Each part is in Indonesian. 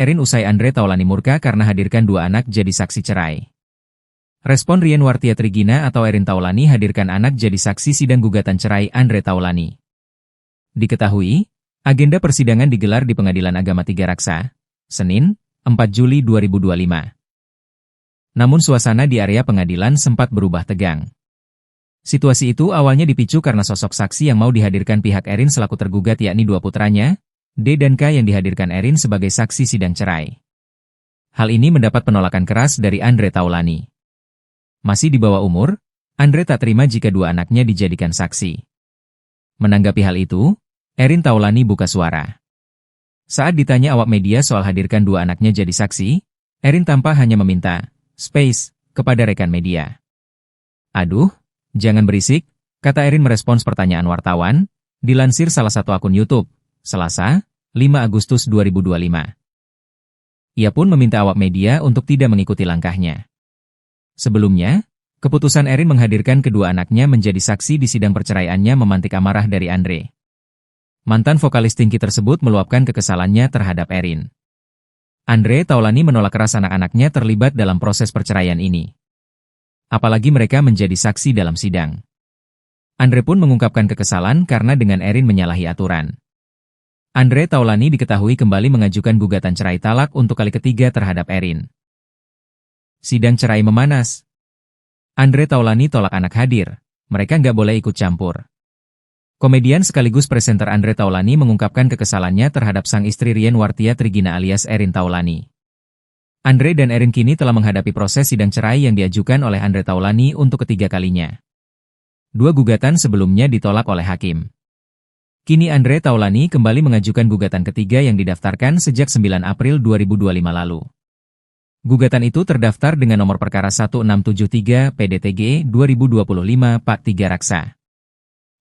Erin usai Andre Taulani murka karena hadirkan dua anak jadi saksi cerai. Respon Rien Wartia Trigina atau Erin Taulani hadirkan anak jadi saksi sidang gugatan cerai Andre Taulani. Diketahui, agenda persidangan digelar di Pengadilan Agama Tiga Raksa, Senin, 4 Juli 2025. Namun suasana di area pengadilan sempat berubah tegang. Situasi itu awalnya dipicu karena sosok saksi yang mau dihadirkan pihak Erin selaku tergugat yakni dua putranya, D dan K yang dihadirkan Erin sebagai saksi sidang cerai. Hal ini mendapat penolakan keras dari Andre Taulani. Masih di bawah umur, Andre tak terima jika dua anaknya dijadikan saksi. Menanggapi hal itu, Erin Taulani buka suara. Saat ditanya awak media soal hadirkan dua anaknya jadi saksi, Erin tampak hanya meminta space kepada rekan media. "Aduh, jangan berisik," kata Erin merespons pertanyaan wartawan, dilansir salah satu akun YouTube, Selasa, 5 Agustus 2025. Ia pun meminta awak media untuk tidak mengikuti langkahnya. Sebelumnya, keputusan Erin menghadirkan kedua anaknya menjadi saksi di sidang perceraiannya memantik amarah dari Andre. Mantan vokalis Tinky tersebut meluapkan kekesalannya terhadap Erin. Andre Taulani menolak keras anak-anaknya terlibat dalam proses perceraian ini. Apalagi mereka menjadi saksi dalam sidang. Andre pun mengungkapkan kekesalan karena dengan Erin menyalahi aturan. Andre Taulani diketahui kembali mengajukan gugatan cerai talak untuk kali ketiga terhadap Erin. Sidang cerai memanas. Andre Taulani tolak anak hadir, mereka nggak boleh ikut campur. Komedian sekaligus presenter Andre Taulani mengungkapkan kekesalannya terhadap sang istri Rien Wartia Trigina alias Erin Taulani. Andre dan Erin kini telah menghadapi proses sidang cerai yang diajukan oleh Andre Taulani untuk ketiga kalinya. Dua gugatan sebelumnya ditolak oleh hakim. Kini Andre Taulani kembali mengajukan gugatan ketiga yang didaftarkan sejak 9 April 2025 lalu. Gugatan itu terdaftar dengan nomor perkara 1673 PDTG 2025 Pak 3 Raksa.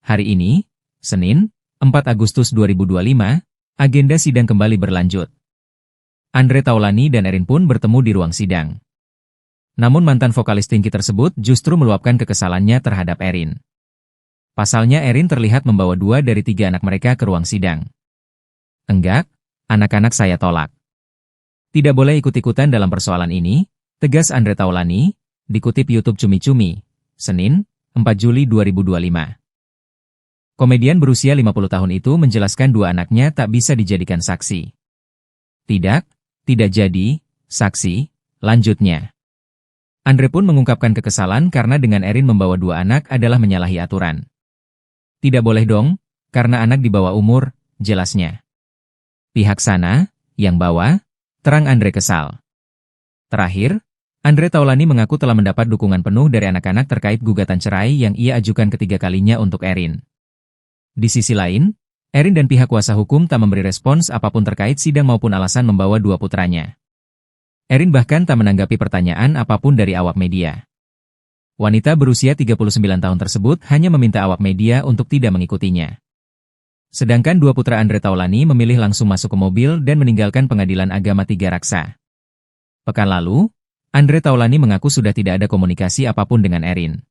Hari ini, Senin, 4 Agustus 2025, agenda sidang kembali berlanjut. Andre Taulani dan Erin pun bertemu di ruang sidang. Namun mantan vokalis Tinky tersebut justru meluapkan kekesalannya terhadap Erin. Pasalnya Erin terlihat membawa 2 dari 3 anak mereka ke ruang sidang. "Enggak, anak-anak saya tolak. Tidak boleh ikut-ikutan dalam persoalan ini," tegas Andre Taulani, dikutip YouTube Cumi-Cumi, Senin, 4 Juli 2025. Komedian berusia 50 tahun itu menjelaskan dua anaknya tak bisa dijadikan saksi. Tidak jadi saksi, lanjutnya. Andre pun mengungkapkan kekesalan karena dengan Erin membawa 2 anak adalah menyalahi aturan. "Tidak boleh dong, karena anak di bawah umur," jelasnya. "Pihak sana, yang bawa," terang Andre kesal. Terakhir, Andre Taulani mengaku telah mendapat dukungan penuh dari anak-anak terkait gugatan cerai yang ia ajukan ketiga kalinya untuk Erin. Di sisi lain, Erin dan pihak kuasa hukum tak memberi respons apapun terkait sidang maupun alasan membawa 2 putranya. Erin bahkan tak menanggapi pertanyaan apapun dari awak media. Wanita berusia 39 tahun tersebut hanya meminta awak media untuk tidak mengikutinya. Sedangkan 2 putra Andre Taulani memilih langsung masuk ke mobil dan meninggalkan Pengadilan Agama Tiga Raksa. Pekan lalu, Andre Taulani mengaku sudah tidak ada komunikasi apapun dengan Erin.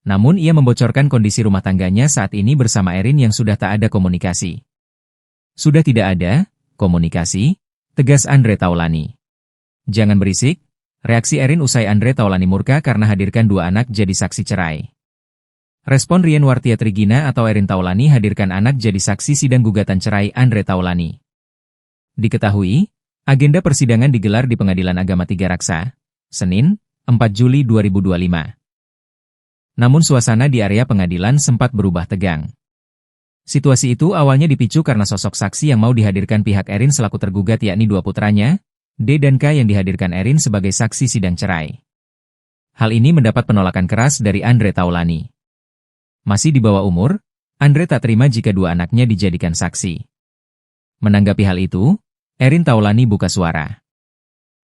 Namun ia membocorkan kondisi rumah tangganya saat ini bersama Erin yang sudah tak ada komunikasi. "Sudah tidak ada komunikasi," tegas Andre Taulani. "Jangan berisik," reaksi Erin usai Andre Taulani murka karena hadirkan 2 anak jadi saksi cerai. Respon Rien Wartia Trigina atau Erin Taulani hadirkan anak jadi saksi sidang gugatan cerai Andre Taulani. Diketahui, agenda persidangan digelar di Pengadilan Agama Tiga Raksa, Senin, 4 Juli 2025. Namun suasana di area pengadilan sempat berubah tegang. Situasi itu awalnya dipicu karena sosok saksi yang mau dihadirkan pihak Erin selaku tergugat yakni 2 putranya, D dan K yang dihadirkan Erin sebagai saksi sidang cerai. Hal ini mendapat penolakan keras dari Andre Taulani. Masih di bawah umur, Andre tak terima jika 2 anaknya dijadikan saksi. Menanggapi hal itu, Erin Taulani buka suara.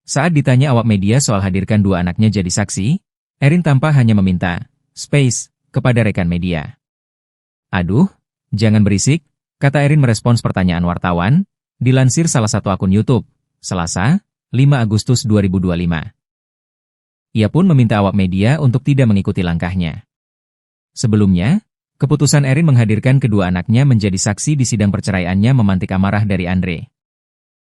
Saat ditanya awak media soal hadirkan 2 anaknya jadi saksi, Erin tampak hanya meminta space kepada rekan media. "Aduh, jangan berisik," kata Erin merespons pertanyaan wartawan, dilansir salah satu akun YouTube, Selasa, 5 Agustus 2025. Ia pun meminta awak media untuk tidak mengikuti langkahnya. Sebelumnya, keputusan Erin menghadirkan kedua anaknya menjadi saksi di sidang perceraiannya memantik amarah dari Andre.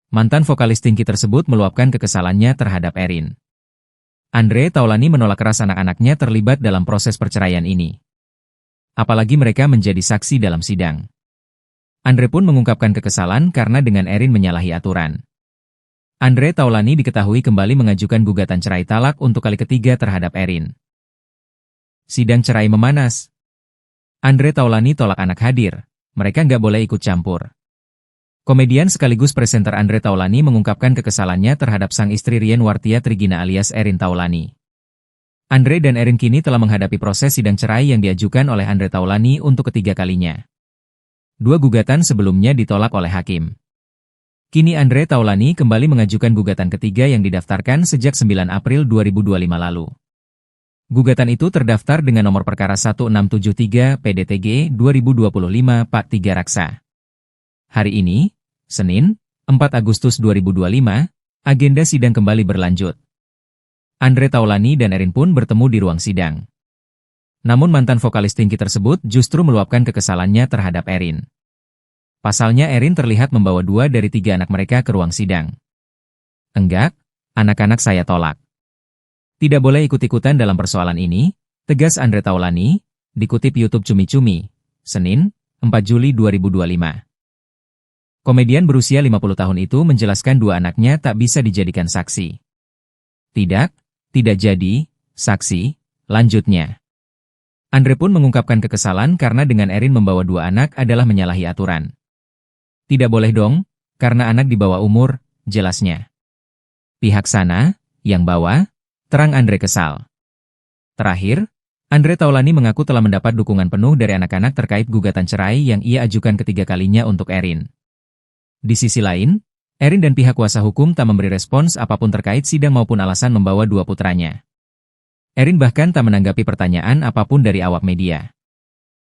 Mantan vokalis Tinky tersebut meluapkan kekesalannya terhadap Erin. Andre Taulany menolak keras anak-anaknya terlibat dalam proses perceraian ini. Apalagi mereka menjadi saksi dalam sidang. Andre pun mengungkapkan kekesalan karena dengan Erin menyalahi aturan. Andre Taulany diketahui kembali mengajukan gugatan cerai talak untuk kali ketiga terhadap Erin. Sidang cerai memanas. Andre Taulany tolak anak hadir. Mereka nggak boleh ikut campur. Komedian sekaligus presenter Andre Taulany mengungkapkan kekesalannya terhadap sang istri Rien Wartia Trigina alias Erin Taulany. Andre dan Erin kini telah menghadapi proses sidang cerai yang diajukan oleh Andre Taulany untuk ketiga kalinya. Dua gugatan sebelumnya ditolak oleh hakim. Kini Andre Taulany kembali mengajukan gugatan ketiga yang didaftarkan sejak 9 April 2025 lalu. Gugatan itu terdaftar dengan nomor perkara 1673 PDTG 2025 Part 3 Raksa. Hari ini, Senin, 4 Agustus 2025, agenda sidang kembali berlanjut. Andre Taulany dan Erin pun bertemu di ruang sidang. Namun mantan vokalis Tinky tersebut justru meluapkan kekesalannya terhadap Erin. Pasalnya Erin terlihat membawa 2 dari 3 anak mereka ke ruang sidang. Enggak, anak-anak saya tolak. Tidak boleh ikut-ikutan dalam persoalan ini, tegas Andre Taulany, dikutip YouTube Cumi Cumi, Senin, 4 Juli 2025. Komedian berusia 50 tahun itu menjelaskan 2 anaknya tak bisa dijadikan saksi. Tidak jadi saksi, lanjutnya. Andre pun mengungkapkan kekesalan karena dengan Erin membawa 2 anak adalah menyalahi aturan. Tidak boleh dong, karena anak di bawah umur, jelasnya. Pihak sana, yang bawa, terang Andre kesal. Terakhir, Andre Taulany mengaku telah mendapat dukungan penuh dari anak-anak terkait gugatan cerai yang ia ajukan ketiga kalinya untuk Erin. Di sisi lain, Erin dan pihak kuasa hukum tak memberi respons apapun terkait sidang maupun alasan membawa 2 putranya. Erin bahkan tak menanggapi pertanyaan apapun dari awak media.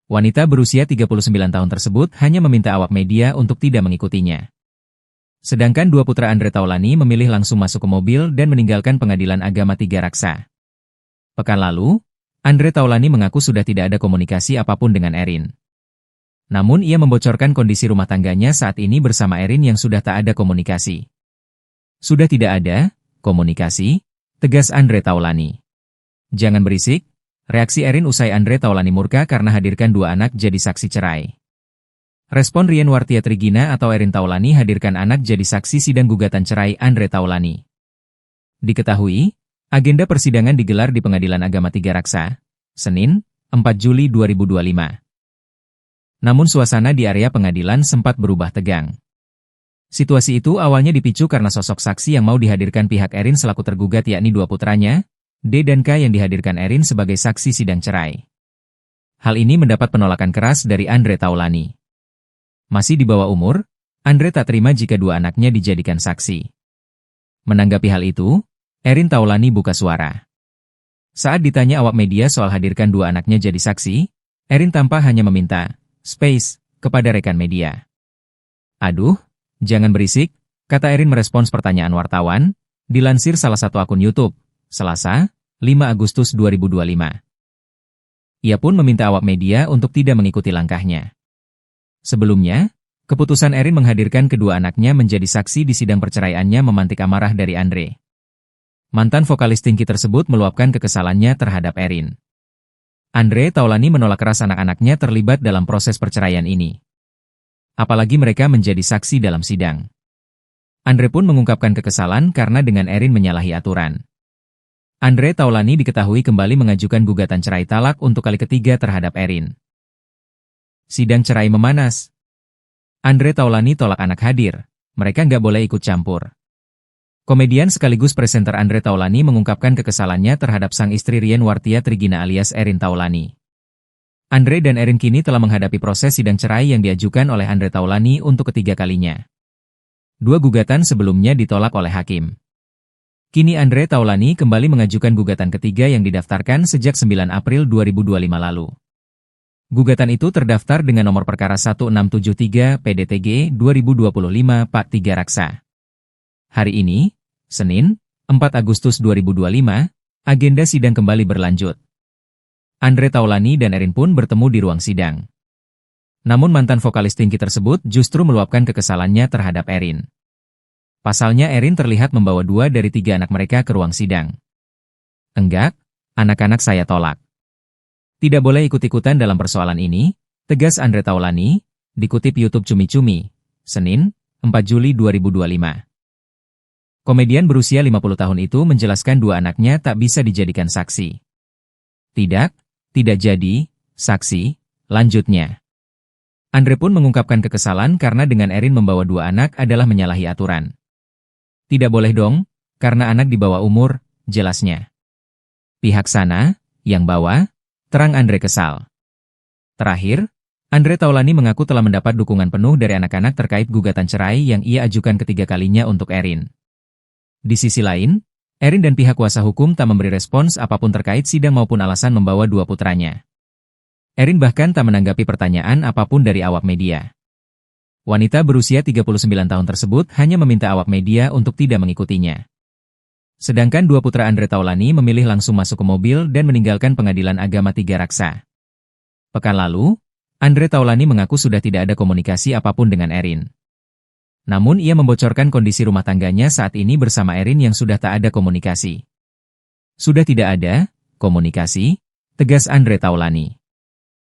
Wanita berusia 39 tahun tersebut hanya meminta awak media untuk tidak mengikutinya. Sedangkan 2 putra Andre Taulany memilih langsung masuk ke mobil dan meninggalkan Pengadilan Agama 3 Raksa. Pekan lalu, Andre Taulany mengaku sudah tidak ada komunikasi apapun dengan Erin. Namun ia membocorkan kondisi rumah tangganya saat ini bersama Erin yang sudah tak ada komunikasi. Sudah tidak ada komunikasi, tegas Andre Taulany. Jangan berisik, reaksi Erin usai Andre Taulany murka karena hadirkan 2 anak jadi saksi cerai. Respon Rien Wartia Trigina atau Erin Taulany hadirkan anak jadi saksi sidang gugatan cerai Andre Taulany. Diketahui, agenda persidangan digelar di Pengadilan Agama 3 Raksa, Senin, 4 Juli 2025. Namun suasana di area pengadilan sempat berubah tegang. Situasi itu awalnya dipicu karena sosok saksi yang mau dihadirkan pihak Erin selaku tergugat yakni 2 putranya, D dan K yang dihadirkan Erin sebagai saksi sidang cerai. Hal ini mendapat penolakan keras dari Andre Taulany. Masih di bawah umur, Andre tak terima jika 2 anaknya dijadikan saksi. Menanggapi hal itu, Erin Taulany buka suara. Saat ditanya awak media soal hadirkan 2 anaknya jadi saksi, Erin tampak hanya meminta space kepada rekan media. Aduh, jangan berisik, kata Erin merespons pertanyaan wartawan, dilansir salah satu akun YouTube, Selasa, 5 Agustus 2025. Ia pun meminta awak media untuk tidak mengikuti langkahnya. Sebelumnya, keputusan Erin menghadirkan kedua anaknya menjadi saksi di sidang perceraiannya memantik amarah dari Andre. Mantan vokalis Tinky tersebut meluapkan kekesalannya terhadap Erin. Andre Taulany menolak keras anak-anaknya terlibat dalam proses perceraian ini. Apalagi mereka menjadi saksi dalam sidang. Andre pun mengungkapkan kekesalan karena dengan Erin menyalahi aturan. Andre Taulany diketahui kembali mengajukan gugatan cerai talak untuk kali ketiga terhadap Erin. Sidang cerai memanas. Andre Taulany tolak anak hadir, mereka nggak boleh ikut campur. Komedian sekaligus presenter Andre Taulany mengungkapkan kekesalannya terhadap sang istri Rien Wartia Trigina alias Erin Taulany. Andre dan Erin kini telah menghadapi proses sidang cerai yang diajukan oleh Andre Taulany untuk ketiga kalinya. 2 gugatan sebelumnya ditolak oleh hakim. Kini Andre Taulany kembali mengajukan gugatan ketiga yang didaftarkan sejak 9 April 2025 lalu. Gugatan itu terdaftar dengan nomor perkara 1673 PDTG 2025 Part 3 Raksa. Hari ini, Senin, 4 Agustus 2025, agenda sidang kembali berlanjut. Andre Taulany dan Erin pun bertemu di ruang sidang. Namun mantan vokalis Tinky tersebut justru meluapkan kekesalannya terhadap Erin. Pasalnya Erin terlihat membawa 2 dari 3 anak mereka ke ruang sidang. Enggak, anak-anak saya tolak. Tidak boleh ikut-ikutan dalam persoalan ini, tegas Andre Taulani, dikutip YouTube Cumi-Cumi, Senin, 4 Juli 2025. Komedian berusia 50 tahun itu menjelaskan 2 anaknya tak bisa dijadikan saksi. Tidak jadi saksi, lanjutnya. Andre pun mengungkapkan kekesalan karena dengan Erin membawa 2 anak adalah menyalahi aturan. Tidak boleh dong, karena anak di bawah umur, jelasnya. Pihak sana, yang bawa, terang Andre kesal. Terakhir, Andre Taulani mengaku telah mendapat dukungan penuh dari anak-anak terkait gugatan cerai yang ia ajukan ketiga kalinya untuk Erin. Di sisi lain, Erin dan pihak kuasa hukum tak memberi respons apapun terkait sidang maupun alasan membawa 2 putranya. Erin bahkan tak menanggapi pertanyaan apapun dari awak media. Wanita berusia 39 tahun tersebut hanya meminta awak media untuk tidak mengikutinya. Sedangkan 2 putra Andre Taulani memilih langsung masuk ke mobil dan meninggalkan Pengadilan Agama Tiga Raksa. Pekan lalu, Andre Taulani mengaku sudah tidak ada komunikasi apapun dengan Erin. Namun ia membocorkan kondisi rumah tangganya saat ini bersama Erin yang sudah tak ada komunikasi. Sudah tidak ada komunikasi, tegas Andre Taulani.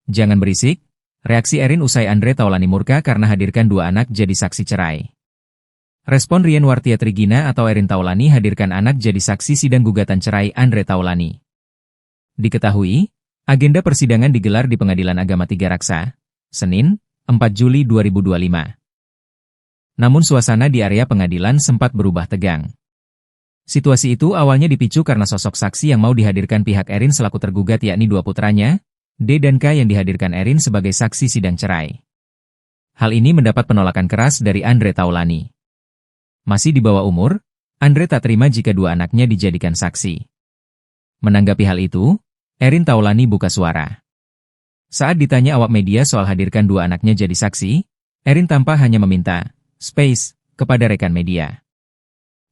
Jangan berisik, reaksi Erin usai Andre Taulani murka karena hadirkan 2 anak jadi saksi cerai. Respon Rien Wartiatrigina atau Erin Taulani hadirkan anak jadi saksi sidang gugatan cerai Andre Taulani. Diketahui, agenda persidangan digelar di Pengadilan Agama Tiga Raksa, Senin, 4 Juli 2025. Namun suasana di area pengadilan sempat berubah tegang. Situasi itu awalnya dipicu karena sosok saksi yang mau dihadirkan pihak Erin selaku tergugat yakni 2 putranya, D dan K yang dihadirkan Erin sebagai saksi sidang cerai. Hal ini mendapat penolakan keras dari Andre Taulani. Masih di bawah umur, Andre tak terima jika 2 anaknya dijadikan saksi. Menanggapi hal itu, Erin Taulani buka suara. Saat ditanya awak media soal hadirkan 2 anaknya jadi saksi, Erin tampak hanya meminta space kepada rekan media.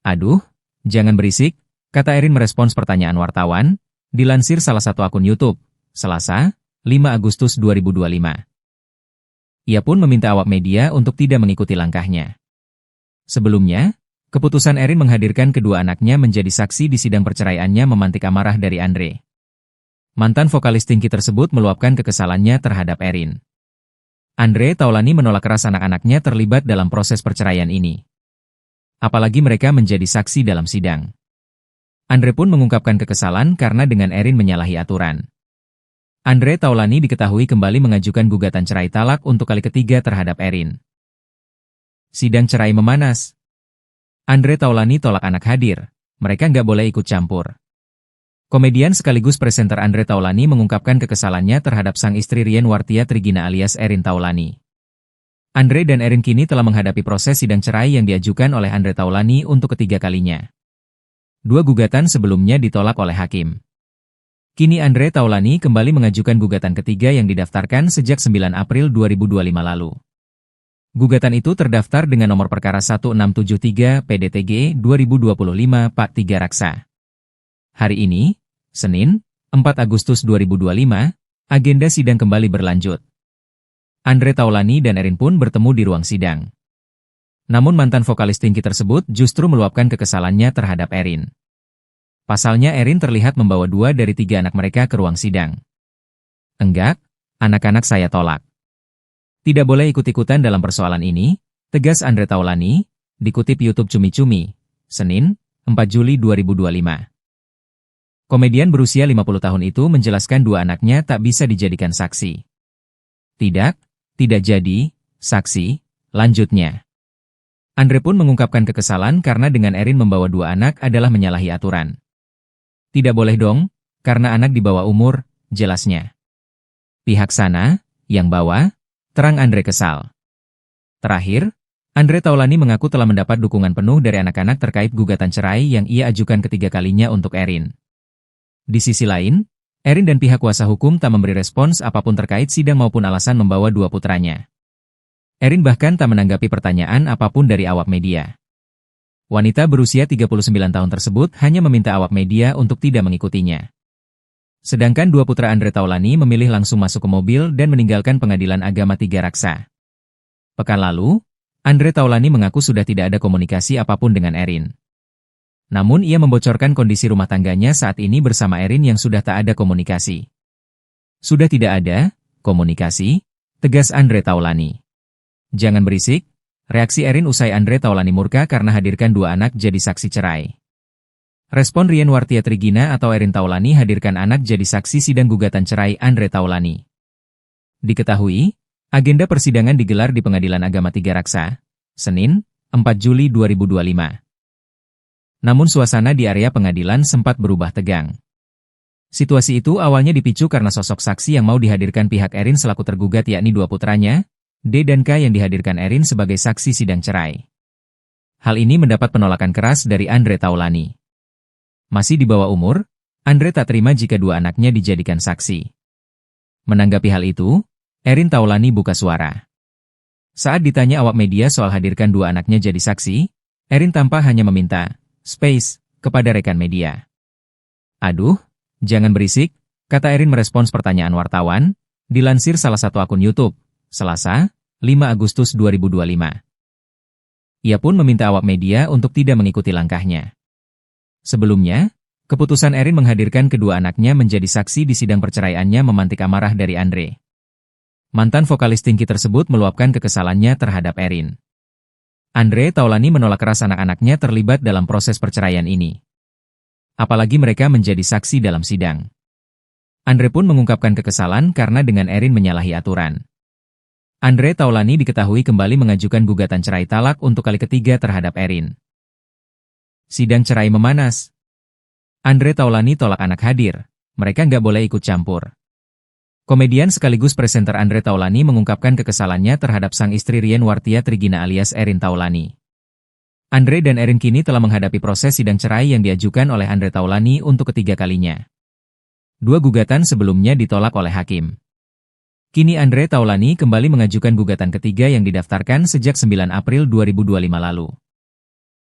Aduh, jangan berisik, kata Erin merespons pertanyaan wartawan, dilansir salah satu akun YouTube, Selasa, 5 Agustus 2025. Ia pun meminta awak media untuk tidak mengikuti langkahnya. Sebelumnya, keputusan Erin menghadirkan kedua anaknya menjadi saksi di sidang perceraiannya memantik amarah dari Andre. Mantan vokalis Tinky tersebut meluapkan kekesalannya terhadap Erin. Andre Taulani menolak keras anak-anaknya terlibat dalam proses perceraian ini. Apalagi mereka menjadi saksi dalam sidang. Andre pun mengungkapkan kekesalan karena dengan Erin menyalahi aturan. Andre Taulani diketahui kembali mengajukan gugatan cerai talak untuk kali ketiga terhadap Erin. Sidang cerai memanas. Andre Taulani tolak anak hadir, mereka nggak boleh ikut campur. Komedian sekaligus presenter Andre Taulani mengungkapkan kekesalannya terhadap sang istri Rien Wartiatrigina alias Erin Taulani. Andre dan Erin kini telah menghadapi proses sidang cerai yang diajukan oleh Andre Taulani untuk ketiga kalinya. 2 gugatan sebelumnya ditolak oleh hakim. Kini Andre Taulani kembali mengajukan gugatan ketiga yang didaftarkan sejak 9 April 2025 lalu. Gugatan itu terdaftar dengan nomor perkara 1673 PDTG 2025 Pak 3 Raksa. Hari ini, Senin, 4 Agustus 2025, agenda sidang kembali berlanjut. Andre Taulani dan Erin pun bertemu di ruang sidang. Namun mantan vokalis Tinky tersebut justru meluapkan kekesalannya terhadap Erin. Pasalnya Erin terlihat membawa 2 dari 3 anak mereka ke ruang sidang. Enggak, anak-anak saya tolak. Tidak boleh ikut-ikutan dalam persoalan ini, tegas Andre Taulani, dikutip YouTube Cumi-Cumi, Senin, 4 Juli 2025. Komedian berusia 50 tahun itu menjelaskan 2 anaknya tak bisa dijadikan saksi. Tidak jadi saksi, lanjutnya. Andre pun mengungkapkan kekesalan karena dengan Erin membawa 2 anak adalah menyalahi aturan. Tidak boleh dong, karena anak di bawah umur, jelasnya. Pihak sana, yang bawa, terang Andre kesal. Terakhir, Andre Taulani mengaku telah mendapat dukungan penuh dari anak-anak terkait gugatan cerai yang ia ajukan ketiga kalinya untuk Erin. Di sisi lain, Erin dan pihak kuasa hukum tak memberi respons apapun terkait sidang maupun alasan membawa 2 putranya. Erin bahkan tak menanggapi pertanyaan apapun dari awak media. Wanita berusia 39 tahun tersebut hanya meminta awak media untuk tidak mengikutinya. Sedangkan 2 putra Andre Taulani memilih langsung masuk ke mobil dan meninggalkan Pengadilan Agama Tiga Raksa. Pekan lalu, Andre Taulany mengaku sudah tidak ada komunikasi apapun dengan Erin. Namun ia membocorkan kondisi rumah tangganya saat ini bersama Erin yang sudah tak ada komunikasi. Sudah tidak ada komunikasi, tegas Andre Taulany. Jangan berisik, reaksi Erin usai Andre Taulany murka karena hadirkan dua anak jadi saksi cerai. Respon Rien Wartiatrigina atau Erin Taulany hadirkan anak jadi saksi sidang gugatan cerai Andre Taulany. Diketahui, agenda persidangan digelar di Pengadilan Agama Tiga Raksa, Senin, 4 Juli 2025. Namun suasana di area pengadilan sempat berubah tegang. Situasi itu awalnya dipicu karena sosok saksi yang mau dihadirkan pihak Erin selaku tergugat yakni dua putranya, D dan K yang dihadirkan Erin sebagai saksi sidang cerai. Hal ini mendapat penolakan keras dari Andre Taulany. Masih di bawah umur, Andre tak terima jika dua anaknya dijadikan saksi. Menanggapi hal itu, Erin Taulany buka suara. Saat ditanya awak media soal hadirkan dua anaknya jadi saksi, Erin tampak hanya meminta space kepada rekan media. Aduh, jangan berisik, kata Erin merespons pertanyaan wartawan, dilansir salah satu akun YouTube, Selasa, 5 Agustus 2025. Ia pun meminta awak media untuk tidak mengikuti langkahnya. Sebelumnya, keputusan Erin menghadirkan kedua anaknya menjadi saksi di sidang perceraiannya memantik amarah dari Andre. Mantan vokalis Tinky tersebut meluapkan kekesalannya terhadap Erin. Andre Taulany menolak keras anak-anaknya terlibat dalam proses perceraian ini. Apalagi mereka menjadi saksi dalam sidang. Andre pun mengungkapkan kekesalan karena dengan Erin menyalahi aturan. Andre Taulany diketahui kembali mengajukan gugatan cerai talak untuk kali ketiga terhadap Erin. Sidang cerai memanas. Andre Taulany tolak anak hadir, mereka nggak boleh ikut campur. Komedian sekaligus presenter Andre Taulany mengungkapkan kekesalannya terhadap sang istri Rien Wartiatrigina alias Erin Taulany. Andre dan Erin kini telah menghadapi proses sidang cerai yang diajukan oleh Andre Taulany untuk ketiga kalinya. Dua gugatan sebelumnya ditolak oleh hakim. Kini Andre Taulany kembali mengajukan gugatan ketiga yang didaftarkan sejak 9 April 2025 lalu.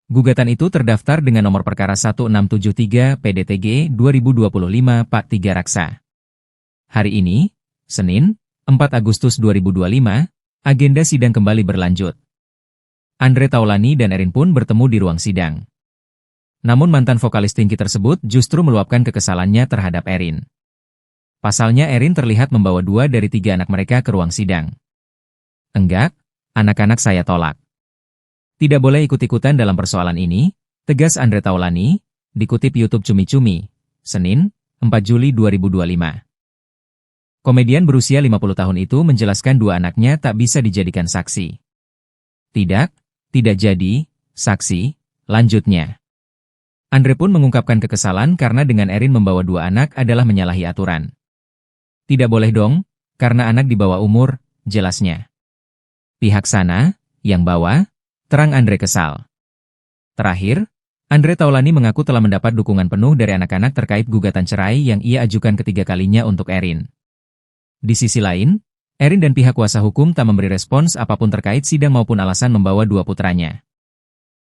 Gugatan itu terdaftar dengan nomor perkara 1673 PDTG 2025 Pak 3 Raksa. Hari ini, Senin, 4 Agustus 2025, agenda sidang kembali berlanjut. Andre Taulany dan Erin pun bertemu di ruang sidang. Namun mantan vokalis Tinky tersebut justru meluapkan kekesalannya terhadap Erin. Pasalnya Erin terlihat membawa 2 dari 3 anak mereka ke ruang sidang. Enggak, anak-anak saya tolak. Tidak boleh ikut-ikutan dalam persoalan ini, tegas Andre Taulany, dikutip YouTube Cumi-Cumi, Senin, 4 Juli 2025. Komedian berusia 50 tahun itu menjelaskan dua anaknya tak bisa dijadikan saksi. Tidak jadi saksi, lanjutnya. Andre pun mengungkapkan kekesalan karena dengan Erin membawa 2 anak adalah menyalahi aturan. Tidak boleh dong, karena anak di bawah umur, jelasnya. Pihak sana, yang bawa, terang Andre kesal. Terakhir, Andre Taulany mengaku telah mendapat dukungan penuh dari anak-anak terkait gugatan cerai yang ia ajukan ketiga kalinya untuk Erin. Di sisi lain, Erin dan pihak kuasa hukum tak memberi respons apapun terkait sidang maupun alasan membawa 2 putranya.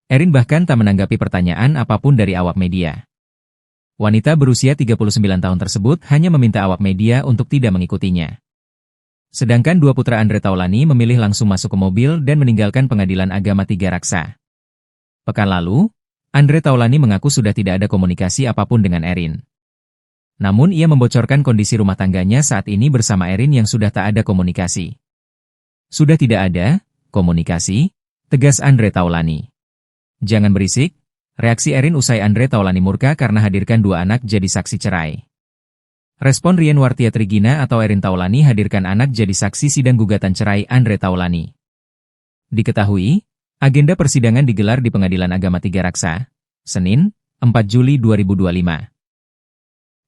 Erin bahkan tak menanggapi pertanyaan apapun dari awak media. Wanita berusia 39 tahun tersebut hanya meminta awak media untuk tidak mengikutinya. Sedangkan 2 putra Andre Taulany memilih langsung masuk ke mobil dan meninggalkan Pengadilan Agama Tiga Raksa. Pekan lalu, Andre Taulany mengaku sudah tidak ada komunikasi apapun dengan Erin. Namun ia membocorkan kondisi rumah tangganya saat ini bersama Erin yang sudah tak ada komunikasi. Sudah tidak ada komunikasi, tegas Andre Taulany. Jangan berisik, reaksi Erin usai Andre Taulany murka karena hadirkan 2 anak jadi saksi cerai. Respon Rien Wartiatrigina atau Erin Taulany hadirkan anak jadi saksi sidang gugatan cerai Andre Taulany. Diketahui, agenda persidangan digelar di Pengadilan Agama Tiga Raksa, Senin, 4 Juli 2025.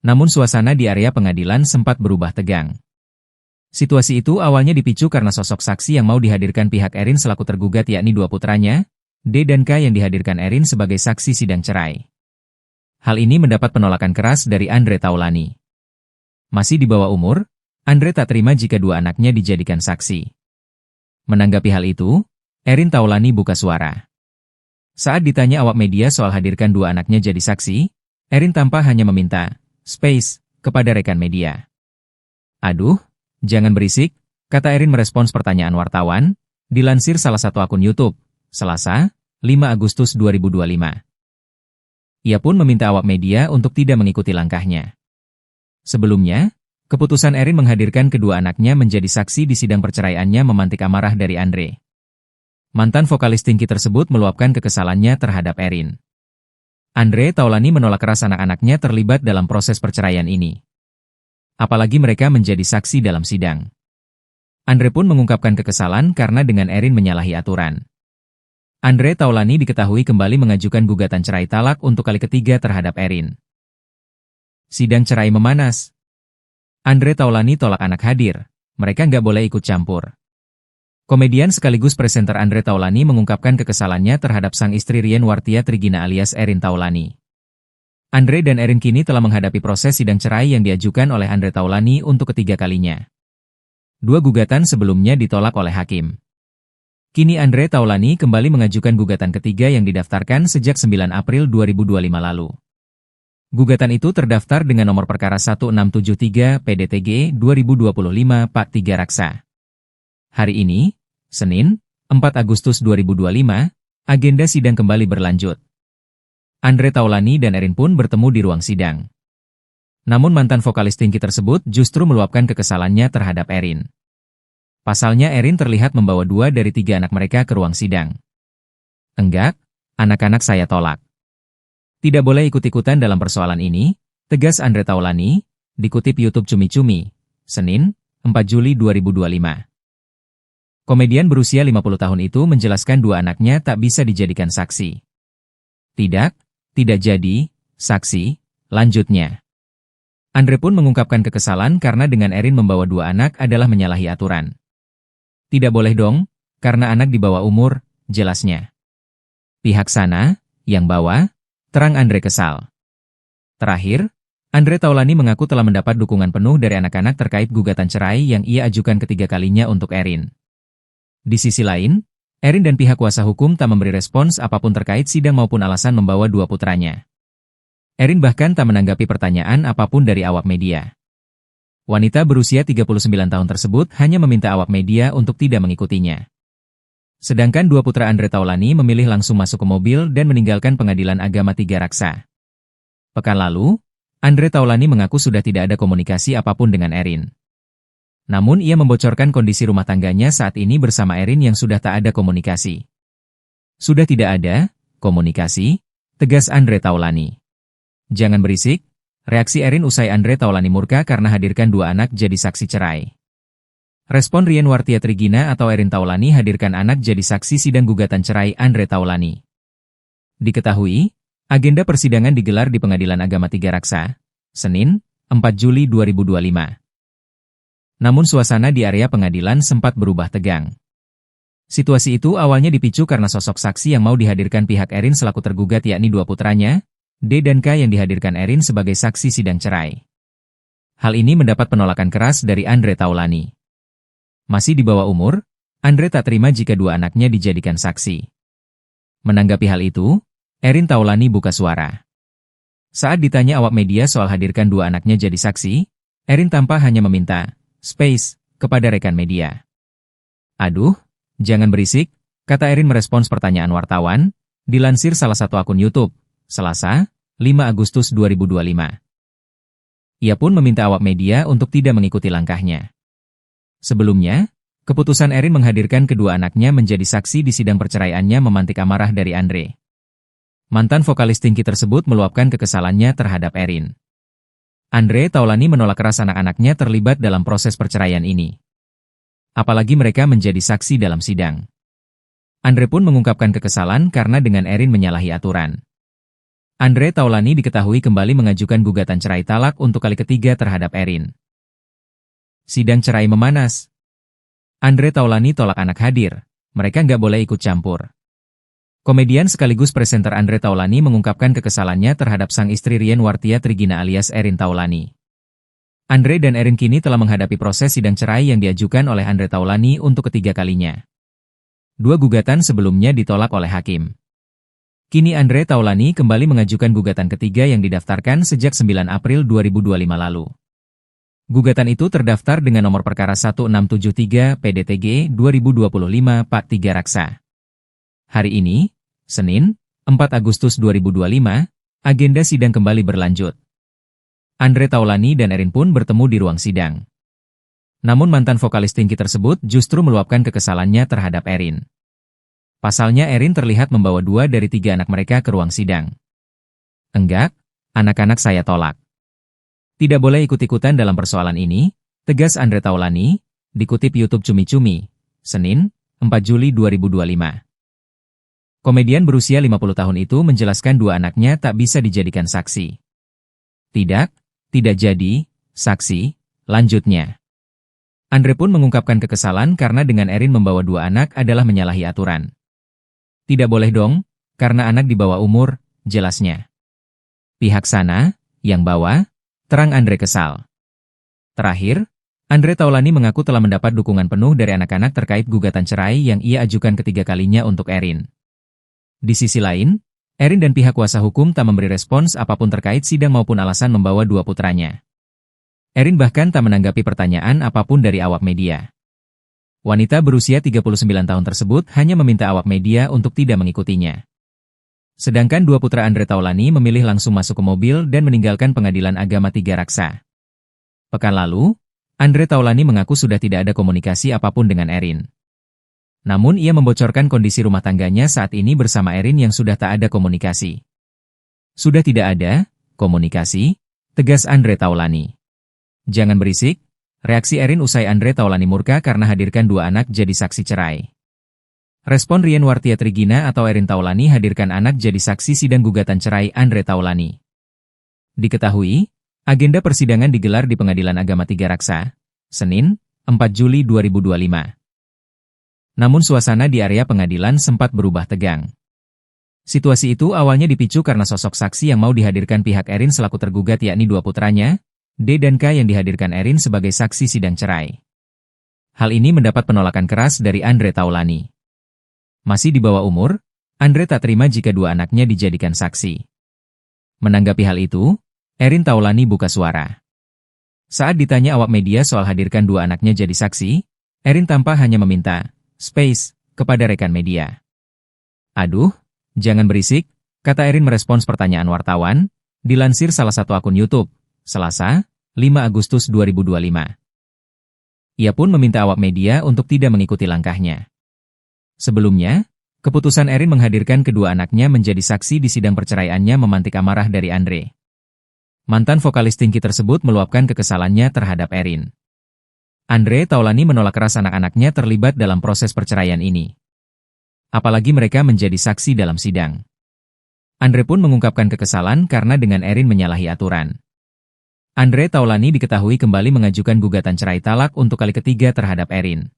Namun suasana di area pengadilan sempat berubah tegang. Situasi itu awalnya dipicu karena sosok saksi yang mau dihadirkan pihak Erin selaku tergugat yakni 2 putranya, D dan K yang dihadirkan Erin sebagai saksi sidang cerai. Hal ini mendapat penolakan keras dari Andre Taulany. Masih di bawah umur, Andre tak terima jika 2 anaknya dijadikan saksi. Menanggapi hal itu, Erin Taulany buka suara. Saat ditanya awak media soal hadirkan 2 anaknya jadi saksi, Erin tampak hanya meminta space kepada rekan media. Aduh, jangan berisik, kata Erin merespons pertanyaan wartawan, dilansir salah satu akun YouTube, Selasa, 5 Agustus 2025. Ia pun meminta awak media untuk tidak mengikuti langkahnya. Sebelumnya, keputusan Erin menghadirkan kedua anaknya menjadi saksi di sidang perceraiannya memantik amarah dari Andre. Mantan vokalis Tinky tersebut meluapkan kekesalannya terhadap Erin. Andre Taulany menolak keras anak-anaknya terlibat dalam proses perceraian ini. Apalagi mereka menjadi saksi dalam sidang. Andre pun mengungkapkan kekesalan karena dengan Erin menyalahi aturan. Andre Taulany diketahui kembali mengajukan gugatan cerai talak untuk kali ketiga terhadap Erin. Sidang cerai memanas. Andre Taulany tolak anak hadir, mereka nggak boleh ikut campur. Komedian sekaligus presenter Andre Taulany mengungkapkan kekesalannya terhadap sang istri Rien Wartia Trigina alias Erin Taulany. Andre dan Erin kini telah menghadapi proses sidang cerai yang diajukan oleh Andre Taulany untuk ketiga kalinya. Dua gugatan sebelumnya ditolak oleh hakim. Kini Andre Taulany kembali mengajukan gugatan ketiga yang didaftarkan sejak 9 April 2025 lalu. Gugatan itu terdaftar dengan nomor perkara 1673 PDTG 2025 Pak 3 Raksa. Hari ini, Senin, 4 Agustus 2025, agenda sidang kembali berlanjut. Andre Taulany dan Erin pun bertemu di ruang sidang. Namun mantan vokalis Tinky tersebut justru meluapkan kekesalannya terhadap Erin. Pasalnya Erin terlihat membawa 2 dari 3 anak mereka ke ruang sidang. Enggak, anak-anak saya tolak. Tidak boleh ikut-ikutan dalam persoalan ini, tegas Andre Taulany, dikutip YouTube Cumi Cumi, Senin, 4 Juli 2025. Komedian berusia 50 tahun itu menjelaskan 2 anaknya tak bisa dijadikan saksi. Tidak jadi, saksi, lanjutnya. Andre pun mengungkapkan kekesalan karena dengan Erin membawa 2 anak adalah menyalahi aturan. Tidak boleh dong, karena anak di bawah umur, jelasnya. Pihak sana, yang bawa, terang Andre kesal. Terakhir, Andre Taulany mengaku telah mendapat dukungan penuh dari anak-anak terkait gugatan cerai yang ia ajukan ketiga kalinya untuk Erin. Di sisi lain, Erin dan pihak kuasa hukum tak memberi respons apapun terkait sidang maupun alasan membawa 2 putranya. Erin bahkan tak menanggapi pertanyaan apapun dari awak media. Wanita berusia 39 tahun tersebut hanya meminta awak media untuk tidak mengikutinya. Sedangkan 2 putra Andre Taulany memilih langsung masuk ke mobil dan meninggalkan Pengadilan Agama 3 Raksa. Pekan lalu, Andre Taulany mengaku sudah tidak ada komunikasi apapun dengan Erin. Namun ia membocorkan kondisi rumah tangganya saat ini bersama Erin yang sudah tak ada komunikasi. Sudah tidak ada komunikasi, tegas Andre Taulany. Jangan berisik, reaksi Erin usai Andre Taulany murka karena hadirkan 2 anak jadi saksi cerai. Respon Rien Wartia Trigina atau Erin Taulany hadirkan anak jadi saksi sidang gugatan cerai Andre Taulany. Diketahui, agenda persidangan digelar di Pengadilan Agama 3 Raksa, Senin, 4 Juli 2025. Namun suasana di area pengadilan sempat berubah tegang. Situasi itu awalnya dipicu karena sosok saksi yang mau dihadirkan pihak Erin selaku tergugat yakni 2 putranya, D dan K yang dihadirkan Erin sebagai saksi sidang cerai. Hal ini mendapat penolakan keras dari Andre Taulany. Masih di bawah umur, Andre tak terima jika 2 anaknya dijadikan saksi. Menanggapi hal itu, Erin Taulany buka suara. Saat ditanya awak media soal hadirkan 2 anaknya jadi saksi, Erin tampak hanya meminta space kepada rekan media. Aduh, jangan berisik, kata Erin merespons pertanyaan wartawan, dilansir salah satu akun YouTube, Selasa, 5 Agustus 2025. Ia pun meminta awak media untuk tidak mengikuti langkahnya. Sebelumnya, keputusan Erin menghadirkan kedua anaknya menjadi saksi di sidang perceraiannya memantik amarah dari Andre. Mantan vokalis Tinky tersebut meluapkan kekesalannya terhadap Erin. Andre Taulany menolak keras anak-anaknya terlibat dalam proses perceraian ini. Apalagi mereka menjadi saksi dalam sidang. Andre pun mengungkapkan kekesalan karena dengan Erin menyalahi aturan. Andre Taulany diketahui kembali mengajukan gugatan cerai talak untuk kali ketiga terhadap Erin. Sidang cerai memanas. Andre Taulany tolak anak hadir, mereka nggak boleh ikut campur. Komedian sekaligus presenter Andre Taulany mengungkapkan kekesalannya terhadap sang istri Rien Wartia Trigina alias Erin Taulany. Andre dan Erin kini telah menghadapi proses sidang cerai yang diajukan oleh Andre Taulany untuk ketiga kalinya. 2 gugatan sebelumnya ditolak oleh hakim. Kini Andre Taulany kembali mengajukan gugatan ketiga yang didaftarkan sejak 9 April 2025 lalu. Gugatan itu terdaftar dengan nomor perkara 1673 PDTG 2025 Pak 3 Raksa. Hari ini, Senin, 4 Agustus 2025, agenda sidang kembali berlanjut. Andre Taulany dan Erin pun bertemu di ruang sidang. Namun mantan vokalis Tinky tersebut justru meluapkan kekesalannya terhadap Erin. Pasalnya Erin terlihat membawa 2 dari 3 anak mereka ke ruang sidang. Enggak, anak-anak saya tolak. Tidak boleh ikut-ikutan dalam persoalan ini, tegas Andre Taulany, dikutip YouTube Cumi Cumi, Senin, 4 Juli 2025. Komedian berusia 50 tahun itu menjelaskan 2 anaknya tak bisa dijadikan saksi. Tidak jadi saksi, lanjutnya. Andre pun mengungkapkan kekesalan karena dengan Erin membawa 2 anak adalah menyalahi aturan. Tidak boleh dong, karena anak di bawah umur, jelasnya. Pihak sana, yang bawa, terang Andre kesal. Terakhir, Andre Taulany mengaku telah mendapat dukungan penuh dari anak-anak terkait gugatan cerai yang ia ajukan ketiga kalinya untuk Erin. Di sisi lain, Erin dan pihak kuasa hukum tak memberi respons apapun terkait sidang maupun alasan membawa 2 putranya. Erin bahkan tak menanggapi pertanyaan apapun dari awak media. Wanita berusia 39 tahun tersebut hanya meminta awak media untuk tidak mengikutinya. Sedangkan 2 putra Andre Taulany memilih langsung masuk ke mobil dan meninggalkan Pengadilan Agama Tiga Raksa. Pekan lalu, Andre Taulany mengaku sudah tidak ada komunikasi apapun dengan Erin. Namun ia membocorkan kondisi rumah tangganya saat ini bersama Erin yang sudah tak ada komunikasi. Sudah tidak ada komunikasi, tegas Andre Taulany. Jangan berisik, reaksi Erin usai Andre Taulany murka karena hadirkan 2 anak jadi saksi cerai. Respon Rien Wartiatrigina atau Erin Taulany hadirkan anak jadi saksi sidang gugatan cerai Andre Taulany. Diketahui, agenda persidangan digelar di Pengadilan Agama Tiga Raksa, Senin, 4 Juli 2025. Namun suasana di area pengadilan sempat berubah tegang. Situasi itu awalnya dipicu karena sosok saksi yang mau dihadirkan pihak Erin selaku tergugat yakni 2 putranya, D dan K yang dihadirkan Erin sebagai saksi sidang cerai. Hal ini mendapat penolakan keras dari Andre Taulany. Masih di bawah umur, Andre tak terima jika 2 anaknya dijadikan saksi. Menanggapi hal itu, Erin Taulany buka suara. Saat ditanya awak media soal hadirkan 2 anaknya jadi saksi, Erin tampak hanya meminta space kepada rekan media. Aduh, jangan berisik, kata Erin merespons pertanyaan wartawan, dilansir salah satu akun YouTube, Selasa, 5 Agustus 2025. Ia pun meminta awak media untuk tidak mengikuti langkahnya. Sebelumnya, keputusan Erin menghadirkan kedua anaknya menjadi saksi di sidang perceraiannya memantik amarah dari Andre. Mantan vokalis Tinky tersebut meluapkan kekesalannya terhadap Erin. Andre Taulany menolak keras anak-anaknya terlibat dalam proses perceraian ini. Apalagi mereka menjadi saksi dalam sidang. Andre pun mengungkapkan kekesalan karena dengan Erin menyalahi aturan. Andre Taulany diketahui kembali mengajukan gugatan cerai talak untuk kali ketiga terhadap Erin.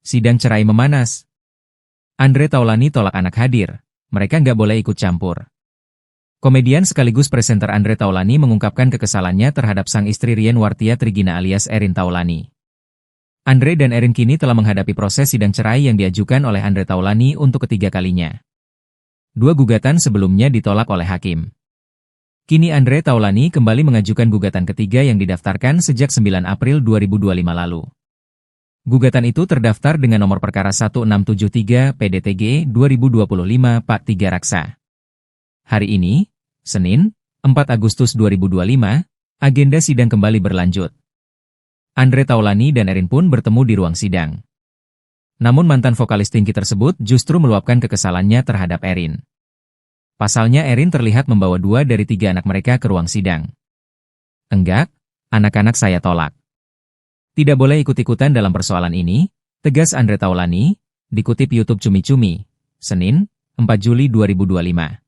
Sidang cerai memanas. Andre Taulany tolak anak hadir, mereka nggak boleh ikut campur. Komedian sekaligus presenter Andre Taulany mengungkapkan kekesalannya terhadap sang istri Rien Wartiatrigina alias Erin Taulany. Andre dan Erin kini telah menghadapi proses sidang cerai yang diajukan oleh Andre Taulany untuk ketiga kalinya. 2 gugatan sebelumnya ditolak oleh hakim. Kini Andre Taulany kembali mengajukan gugatan ketiga yang didaftarkan sejak 9 April 2025 lalu. Gugatan itu terdaftar dengan nomor perkara 1673 PDTG 2025 Pak 3 Raksa. Hari ini, Senin, 4 Agustus 2025, agenda sidang kembali berlanjut. Andre Taulany dan Erin pun bertemu di ruang sidang. Namun mantan vokalis Tinky tersebut justru meluapkan kekesalannya terhadap Erin. Pasalnya Erin terlihat membawa 2 dari 3 anak mereka ke ruang sidang. Enggak, anak-anak saya tolak. Tidak boleh ikut-ikutan dalam persoalan ini, tegas Andre Taulany, dikutip YouTube Cumi Cumi, Senin, 4 Juli 2025.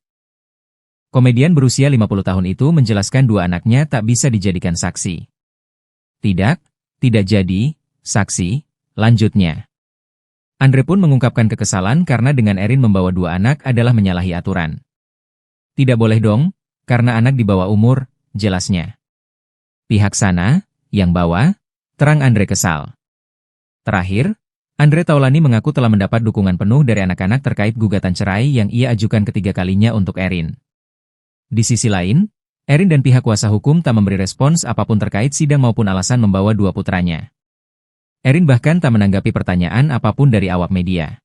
Komedian berusia 50 tahun itu menjelaskan 2 anaknya tak bisa dijadikan saksi. Tidak jadi saksi, lanjutnya. Andre pun mengungkapkan kekesalan karena dengan Erin membawa 2 anak adalah menyalahi aturan. Tidak boleh dong, karena anak di bawah umur, jelasnya. Pihak sana, yang bawa, terang Andre kesal. Terakhir, Andre Taulany mengaku telah mendapat dukungan penuh dari anak-anak terkait gugatan cerai yang ia ajukan ketiga kalinya untuk Erin. Di sisi lain, Erin dan pihak kuasa hukum tak memberi respons apapun terkait sidang maupun alasan membawa 2 putranya. Erin bahkan tak menanggapi pertanyaan apapun dari awak media.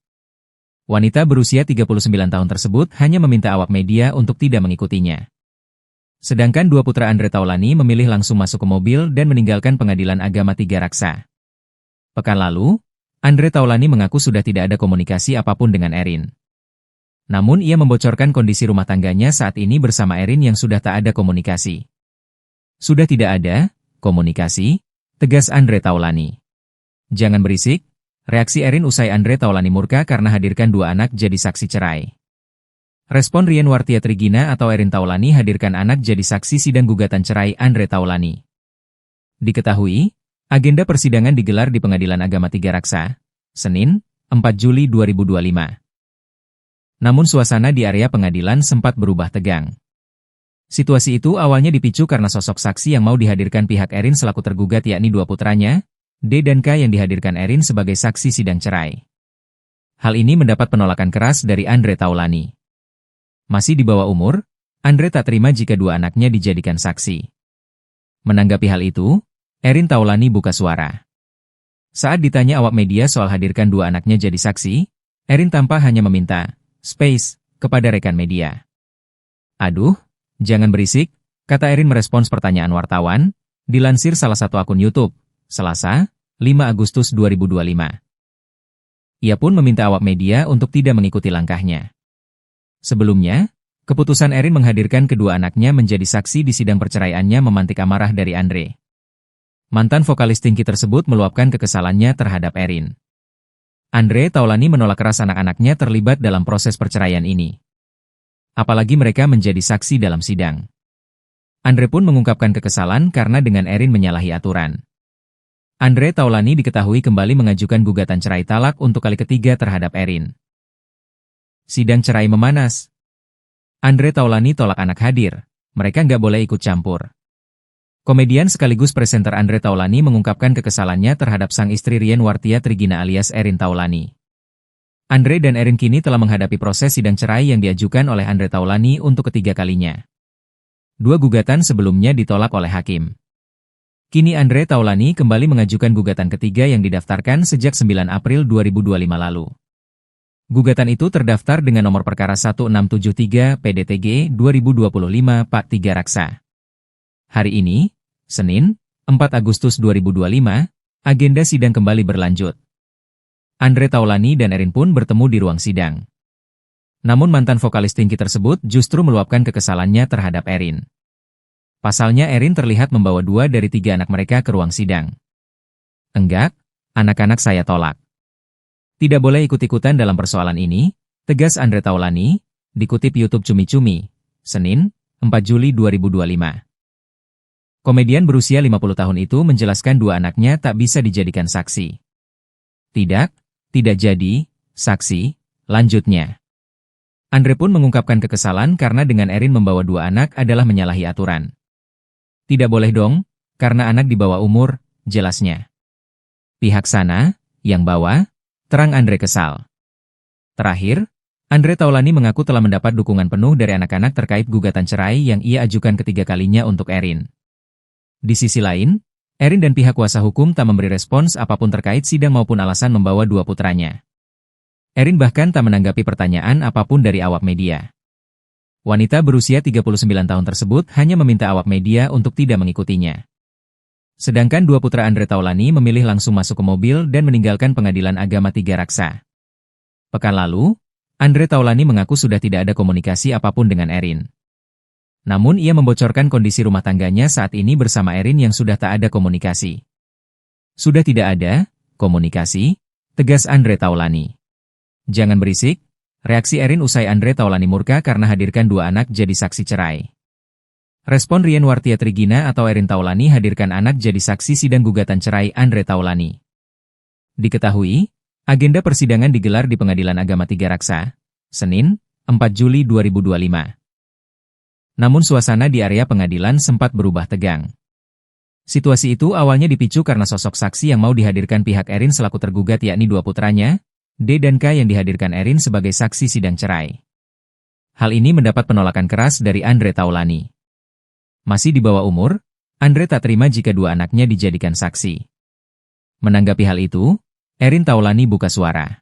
Wanita berusia 39 tahun tersebut hanya meminta awak media untuk tidak mengikutinya. Sedangkan dua putra Andre Taulani memilih langsung masuk ke mobil dan meninggalkan Pengadilan Agama Tiga Raksa. Pekan lalu, Andre Taulani mengaku sudah tidak ada komunikasi apapun dengan Erin. Namun ia membocorkan kondisi rumah tangganya saat ini bersama Erin yang sudah tak ada komunikasi. Sudah tidak ada komunikasi, tegas Andre Taulani. Jangan berisik, reaksi Erin usai Andre Taulani murka karena hadirkan dua anak jadi saksi cerai. Respon Rien Wartia-Trigina atau Erin Taulani hadirkan anak jadi saksi sidang gugatan cerai Andre Taulani. Diketahui, agenda persidangan digelar di Pengadilan Agama Tiga Raksa, Senin, 4 Juli 2025. Namun suasana di area pengadilan sempat berubah tegang. Situasi itu awalnya dipicu karena sosok saksi yang mau dihadirkan pihak Erin selaku tergugat yakni dua putranya, D dan K yang dihadirkan Erin sebagai saksi sidang cerai. Hal ini mendapat penolakan keras dari Andre Taulani. Masih di bawah umur, Andre tak terima jika dua anaknya dijadikan saksi. Menanggapi hal itu, Erin Taulani buka suara. Saat ditanya awak media soal hadirkan dua anaknya jadi saksi, Erin tampak hanya meminta space kepada rekan media. Aduh, jangan berisik, kata Erin merespons pertanyaan wartawan, dilansir salah satu akun YouTube, Selasa, 5 Agustus 2025. Ia pun meminta awak media untuk tidak mengikuti langkahnya. Sebelumnya, keputusan Erin menghadirkan kedua anaknya menjadi saksi di sidang perceraiannya memantik amarah dari Andre. Mantan vokalis Tinky tersebut meluapkan kekesalannya terhadap Erin. Andre Taulani menolak keras anak-anaknya terlibat dalam proses perceraian ini. Apalagi mereka menjadi saksi dalam sidang. Andre pun mengungkapkan kekesalan karena dengan Erin menyalahi aturan. Andre Taulani diketahui kembali mengajukan gugatan cerai talak untuk kali ketiga terhadap Erin. Sidang cerai memanas. Andre Taulani tolak anak hadir, mereka nggak boleh ikut campur. Komedian sekaligus presenter Andre Taulani mengungkapkan kekesalannya terhadap sang istri Rien Wartia-Trigina alias Erin Taulani. Andre dan Erin kini telah menghadapi proses sidang cerai yang diajukan oleh Andre Taulani untuk ketiga kalinya. Dua gugatan sebelumnya ditolak oleh hakim. Kini Andre Taulani kembali mengajukan gugatan ketiga yang didaftarkan sejak 9 April 2025 lalu. Gugatan itu terdaftar dengan nomor perkara 1673 PDTG 2025 Pak 3 Raksa. Hari ini, Senin, 4 Agustus 2025, agenda sidang kembali berlanjut. Andre Taulani dan Erin pun bertemu di ruang sidang. Namun mantan vokalis Tinky tersebut justru meluapkan kekesalannya terhadap Erin. Pasalnya Erin terlihat membawa 2 dari 3 anak mereka ke ruang sidang. Enggak, anak-anak saya tolak. Tidak boleh ikut-ikutan dalam persoalan ini, tegas Andre Taulani, dikutip YouTube Cumi-Cumi, Senin, 4 Juli 2025. Komedian berusia 50 tahun itu menjelaskan dua anaknya tak bisa dijadikan saksi. Tidak jadi, saksi, lanjutnya. Andre pun mengungkapkan kekesalan karena dengan Erin membawa 2 anak adalah menyalahi aturan. Tidak boleh dong, karena anak di bawah umur, jelasnya. Pihak sana, yang bawa, terang Andre kesal. Terakhir, Andre Taulani mengaku telah mendapat dukungan penuh dari anak-anak terkait gugatan cerai yang ia ajukan ketiga kalinya untuk Erin. Di sisi lain, Erin dan pihak kuasa hukum tak memberi respons apapun terkait sidang maupun alasan membawa 2 putranya. Erin bahkan tak menanggapi pertanyaan apapun dari awak media. Wanita berusia 39 tahun tersebut hanya meminta awak media untuk tidak mengikutinya. Sedangkan 2 putra Andre Taulani memilih langsung masuk ke mobil dan meninggalkan Pengadilan Agama Tiga Raksa. Pekan lalu, Andre Taulani mengaku sudah tidak ada komunikasi apapun dengan Erin. Namun ia membocorkan kondisi rumah tangganya saat ini bersama Erin yang sudah tak ada komunikasi. Sudah tidak ada komunikasi, tegas Andre Taulani. Jangan berisik, reaksi Erin usai Andre Taulani murka karena hadirkan 2 anak jadi saksi cerai. Respon Rien Wartia-Trigina atau Erin Taulani hadirkan anak jadi saksi sidang gugatan cerai Andre Taulani. Diketahui, agenda persidangan digelar di Pengadilan Agama Tiga Raksa, Senin, 4 Juli 2025. Namun suasana di area pengadilan sempat berubah tegang. Situasi itu awalnya dipicu karena sosok saksi yang mau dihadirkan pihak Erin selaku tergugat yakni 2 putranya, D dan K yang dihadirkan Erin sebagai saksi sidang cerai. Hal ini mendapat penolakan keras dari Andre Taulani. Masih di bawah umur, Andre tak terima jika 2 anaknya dijadikan saksi. Menanggapi hal itu, Erin Taulani buka suara.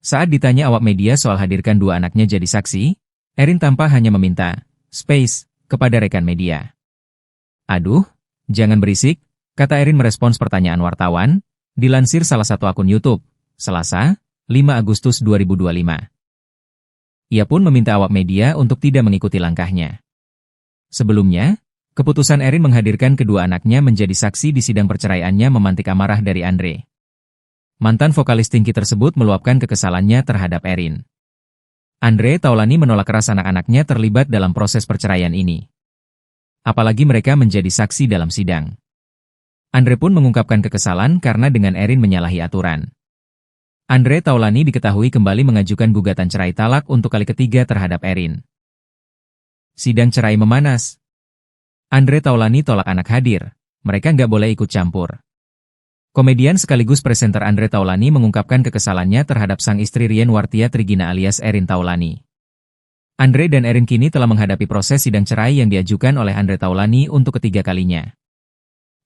Saat ditanya awak media soal hadirkan dua anaknya jadi saksi, Erin tampak hanya meminta space kepada rekan media. "Aduh, jangan berisik," kata Erin merespons pertanyaan wartawan, dilansir salah satu akun YouTube, Selasa, 5 Agustus 2025. Ia pun meminta awak media untuk tidak mengikuti langkahnya. Sebelumnya, keputusan Erin menghadirkan kedua anaknya menjadi saksi di sidang perceraiannya memantik amarah dari Andre. Mantan vokalis Tinky tersebut meluapkan kekesalannya terhadap Erin. Andre Taulany menolak keras anak-anaknya terlibat dalam proses perceraian ini. Apalagi mereka menjadi saksi dalam sidang. Andre pun mengungkapkan kekesalan karena dengan Erin menyalahi aturan. Andre Taulany diketahui kembali mengajukan gugatan cerai talak untuk kali ketiga terhadap Erin. Sidang cerai memanas. Andre Taulany tolak anak hadir, mereka nggak boleh ikut campur. Komedian sekaligus presenter Andre Taulany mengungkapkan kekesalannya terhadap sang istri Rien Wartia Trigina alias Erin Taulany. Andre dan Erin kini telah menghadapi proses sidang cerai yang diajukan oleh Andre Taulany untuk ketiga kalinya.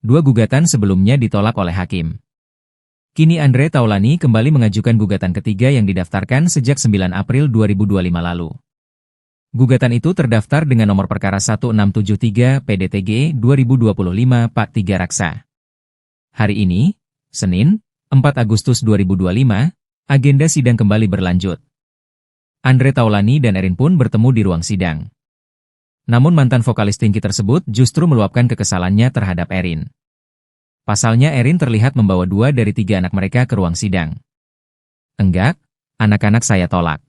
Dua gugatan sebelumnya ditolak oleh hakim. Kini Andre Taulany kembali mengajukan gugatan ketiga yang didaftarkan sejak 9 April 2025 lalu. Gugatan itu terdaftar dengan nomor perkara 1673 PDTG 2025 Pak 3 Raksa. Hari ini, Senin, 4 Agustus 2025, agenda sidang kembali berlanjut. Andre Taulany dan Erin pun bertemu di ruang sidang. Namun mantan vokalis Tinky tersebut justru meluapkan kekesalannya terhadap Erin. Pasalnya Erin terlihat membawa 2 dari 3 anak mereka ke ruang sidang. "Enggak, anak-anak saya tolak.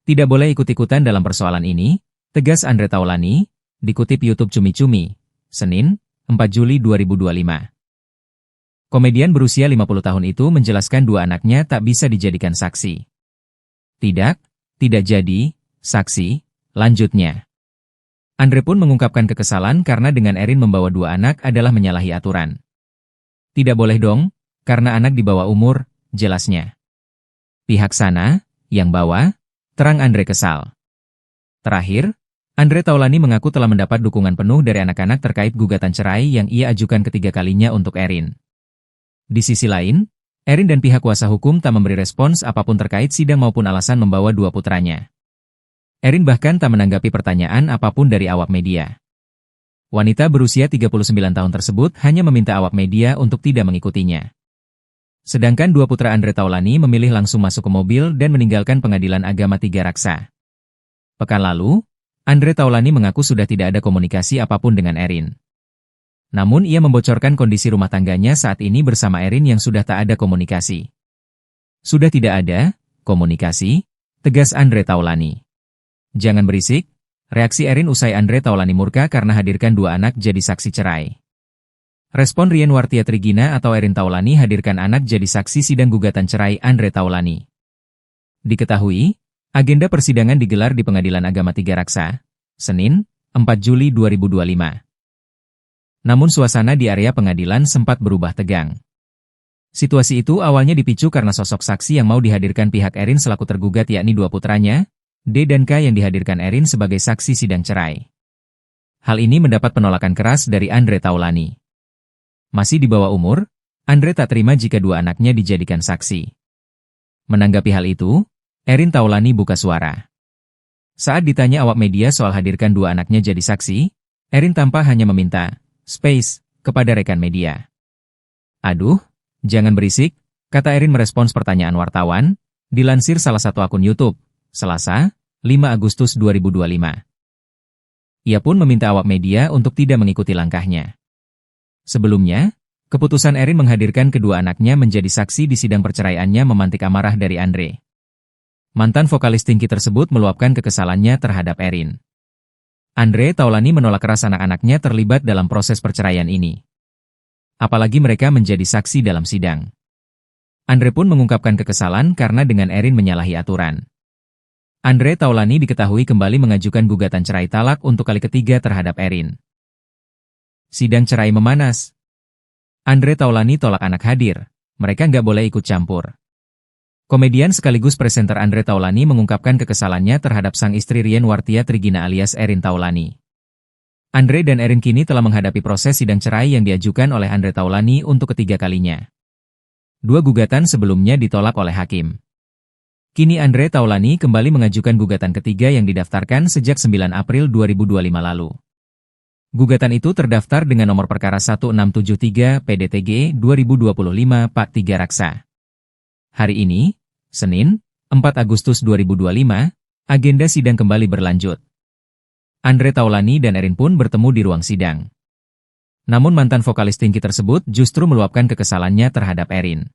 Tidak boleh ikut-ikutan dalam persoalan ini," tegas Andre Taulany, dikutip YouTube Cumi Cumi, Senin, 4 Juli 2025. Komedian berusia 50 tahun itu menjelaskan dua anaknya tak bisa dijadikan saksi. Tidak jadi saksi, lanjutnya. Andre pun mengungkapkan kekesalan karena dengan Erin membawa 2 anak adalah menyalahi aturan. "Tidak boleh dong, karena anak di bawah umur," jelasnya. "Pihak sana, yang bawa," terang Andre kesal. Terakhir, Andre Taulany mengaku telah mendapat dukungan penuh dari anak-anak terkait gugatan cerai yang ia ajukan ketiga kalinya untuk Erin. Di sisi lain, Erin dan pihak kuasa hukum tak memberi respons apapun terkait sidang maupun alasan membawa 2 putranya. Erin bahkan tak menanggapi pertanyaan apapun dari awak media. Wanita berusia 39 tahun tersebut hanya meminta awak media untuk tidak mengikutinya. Sedangkan 2 putra Andre Taulany memilih langsung masuk ke mobil dan meninggalkan Pengadilan Agama 3 Raksa. Pekan lalu, Andre Taulany mengaku sudah tidak ada komunikasi apapun dengan Erin. Namun ia membocorkan kondisi rumah tangganya saat ini bersama Erin yang sudah tak ada komunikasi. "Sudah tidak ada komunikasi," tegas Andre Taulany. "Jangan berisik," reaksi Erin usai Andre Taulany murka karena hadirkan 2 anak jadi saksi cerai. Respon Rien Wartia Trigina atau Erin Taulany hadirkan anak jadi saksi sidang gugatan cerai Andre Taulany. Diketahui, agenda persidangan digelar di Pengadilan Agama 3 Raksa, Senin, 4 Juli 2025. Namun suasana di area pengadilan sempat berubah tegang. Situasi itu awalnya dipicu karena sosok saksi yang mau dihadirkan pihak Erin selaku tergugat yakni 2 putranya, D dan K yang dihadirkan Erin sebagai saksi sidang cerai. Hal ini mendapat penolakan keras dari Andre Taulany. Masih di bawah umur, Andre tak terima jika 2 anaknya dijadikan saksi. Menanggapi hal itu, Erin Taulany buka suara. Saat ditanya awak media soal hadirkan 2 anaknya jadi saksi, Erin tampak hanya meminta space kepada rekan media. "Aduh, jangan berisik," kata Erin merespons pertanyaan wartawan, dilansir salah satu akun YouTube, Selasa, 5 Agustus 2025. Ia pun meminta awak media untuk tidak mengikuti langkahnya. Sebelumnya, keputusan Erin menghadirkan kedua anaknya menjadi saksi di sidang perceraiannya memantik amarah dari Andre. Mantan vokalis Tinky tersebut meluapkan kekesalannya terhadap Erin. Andre Taulany menolak keras anak-anaknya terlibat dalam proses perceraian ini. Apalagi mereka menjadi saksi dalam sidang. Andre pun mengungkapkan kekesalan karena dengan Erin menyalahi aturan. Andre Taulany diketahui kembali mengajukan gugatan cerai talak untuk kali ketiga terhadap Erin. Sidang cerai memanas. Andre Taulany tolak anak hadir, mereka nggak boleh ikut campur. Komedian sekaligus presenter Andre Taulany mengungkapkan kekesalannya terhadap sang istri Rien Wartia Trigina alias Erin Taulany. Andre dan Erin kini telah menghadapi proses sidang cerai yang diajukan oleh Andre Taulany untuk ketiga kalinya. 2 gugatan sebelumnya ditolak oleh hakim. Kini Andre Taulani kembali mengajukan gugatan ketiga yang didaftarkan sejak 9 April 2025 lalu. Gugatan itu terdaftar dengan nomor perkara 1673 PDTG 2025 Part 3 Raksa. Hari ini, Senin, 4 Agustus 2025, agenda sidang kembali berlanjut. Andre Taulani dan Erin pun bertemu di ruang sidang. Namun mantan vokalis Tinky tersebut justru meluapkan kekesalannya terhadap Erin.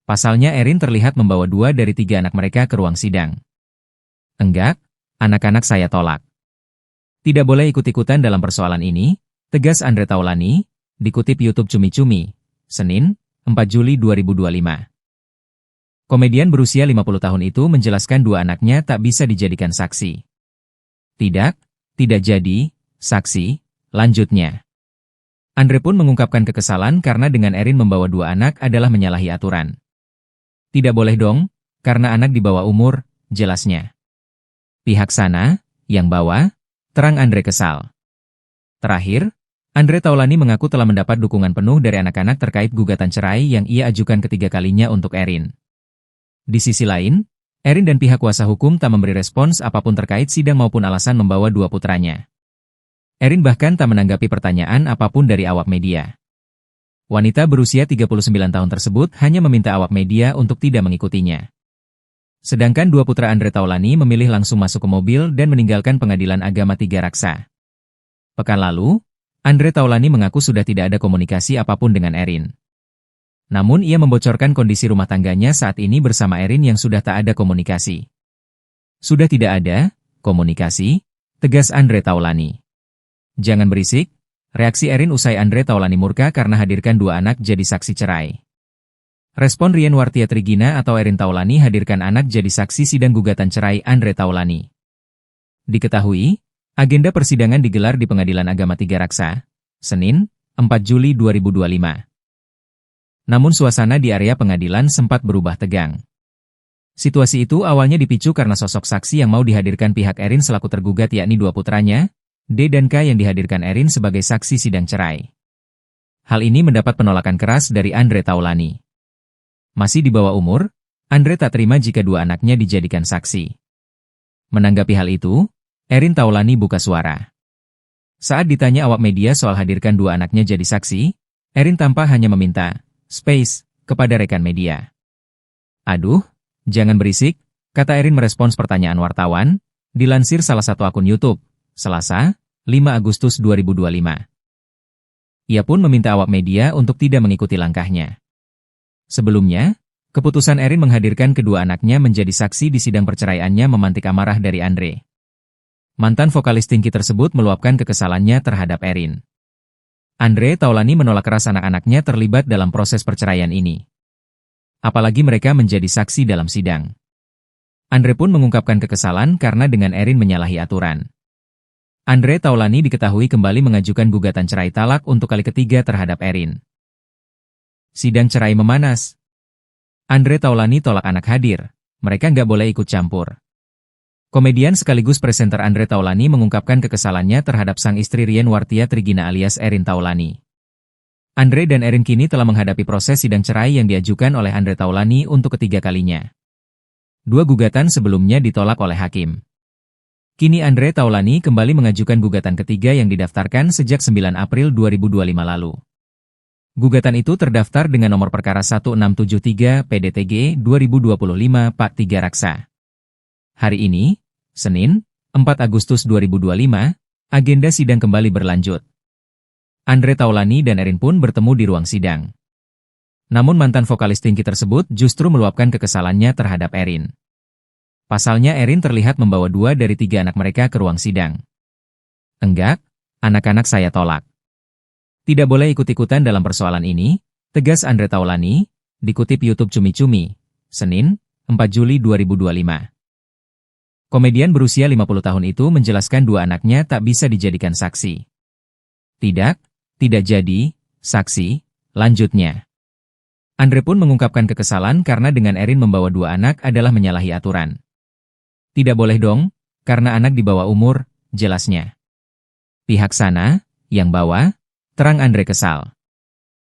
Pasalnya Erin terlihat membawa 2 dari 3 anak mereka ke ruang sidang. "Enggak, anak-anak saya tolak. Tidak boleh ikut-ikutan dalam persoalan ini," tegas Andre Taulani, dikutip YouTube Cumi-Cumi, Senin, 4 Juli 2025. Komedian berusia 50 tahun itu menjelaskan 2 anaknya tak bisa dijadikan saksi. Tidak jadi saksi, lanjutnya. Andre pun mengungkapkan kekesalan karena dengan Erin membawa 2 anak adalah menyalahi aturan. "Tidak boleh dong, karena anak di bawah umur," jelasnya. "Pihak sana, yang bawa," terang Andre kesal. Terakhir, Andre Taulani mengaku telah mendapat dukungan penuh dari anak-anak terkait gugatan cerai yang ia ajukan ketiga kalinya untuk Erin. Di sisi lain, Erin dan pihak kuasa hukum tak memberi respons apapun terkait sidang maupun alasan membawa 2 putranya. Erin bahkan tak menanggapi pertanyaan apapun dari awak media. Wanita berusia 39 tahun tersebut hanya meminta awak media untuk tidak mengikutinya. Sedangkan 2 putra Andre Taulani memilih langsung masuk ke mobil dan meninggalkan Pengadilan Agama 3 Raksa. Pekan lalu, Andre Taulani mengaku sudah tidak ada komunikasi apapun dengan Erin. Namun ia membocorkan kondisi rumah tangganya saat ini bersama Erin yang sudah tak ada komunikasi. "Sudah tidak ada komunikasi," tegas Andre Taulani. "Jangan berisik," reaksi Erin usai Andre Taulani murka karena hadirkan 2 anak jadi saksi cerai. Respon Rien Wartiatrigina atau Erin Taulani hadirkan anak jadi saksi sidang gugatan cerai Andre Taulani. Diketahui, agenda persidangan digelar di Pengadilan Agama 3 Raksa, Senin, 4 Juli 2025. Namun suasana di area pengadilan sempat berubah tegang. Situasi itu awalnya dipicu karena sosok saksi yang mau dihadirkan pihak Erin selaku tergugat yakni 2 putranya, D dan K yang dihadirkan Erin sebagai saksi sidang cerai. Hal ini mendapat penolakan keras dari Andre Taulani. Masih di bawah umur, Andre tak terima jika 2 anaknya dijadikan saksi. Menanggapi hal itu, Erin Taulani buka suara. Saat ditanya awak media soal hadirkan 2 anaknya jadi saksi, Erin tampak hanya meminta space kepada rekan media. "Aduh, jangan berisik," kata Erin merespons pertanyaan wartawan, dilansir salah satu akun YouTube, Selasa, 5 Agustus 2025. Ia pun meminta awak media untuk tidak mengikuti langkahnya. Sebelumnya, keputusan Erin menghadirkan kedua anaknya menjadi saksi di sidang perceraiannya memantik amarah dari Andre. Mantan vokalis Tinky tersebut meluapkan kekesalannya terhadap Erin. Andre Taulani menolak keras anak-anaknya terlibat dalam proses perceraian ini. Apalagi mereka menjadi saksi dalam sidang. Andre pun mengungkapkan kekesalan karena dengan Erin menyalahi aturan. Andre Taulani diketahui kembali mengajukan gugatan cerai talak untuk kali ketiga terhadap Erin. Sidang cerai memanas. Andre Taulani tolak anak hadir, mereka nggak boleh ikut campur. Komedian sekaligus presenter Andre Taulani mengungkapkan kekesalannya terhadap sang istri Rien Wartiatrigina alias Erin Taulani. Andre dan Erin kini telah menghadapi proses sidang cerai yang diajukan oleh Andre Taulani untuk ketiga kalinya. 2 gugatan sebelumnya ditolak oleh hakim. Kini Andre Taulani kembali mengajukan gugatan ketiga yang didaftarkan sejak 9 April 2025 lalu. Gugatan itu terdaftar dengan nomor perkara 1673 PDTG 2025 Part 3 Raksa. Hari ini, Senin, 4 Agustus 2025, agenda sidang kembali berlanjut. Andre Taulani dan Erin pun bertemu di ruang sidang. Namun mantan vokalis Tinky tersebut justru meluapkan kekesalannya terhadap Erin. Pasalnya Erin terlihat membawa 2 dari 3 anak mereka ke ruang sidang. "Enggak, anak-anak saya tolak. Tidak boleh ikut-ikutan dalam persoalan ini," tegas Andre Taulani, dikutip YouTube Cumi-Cumi, Senin, 4 Juli 2025. Komedian berusia 50 tahun itu menjelaskan 2 anaknya tak bisa dijadikan saksi. Tidak jadi saksi, lanjutnya. Andre pun mengungkapkan kekesalan karena dengan Erin membawa 2 anak adalah menyalahi aturan. "Tidak boleh dong, karena anak di bawah umur," jelasnya. "Pihak sana, yang bawa," terang Andre kesal.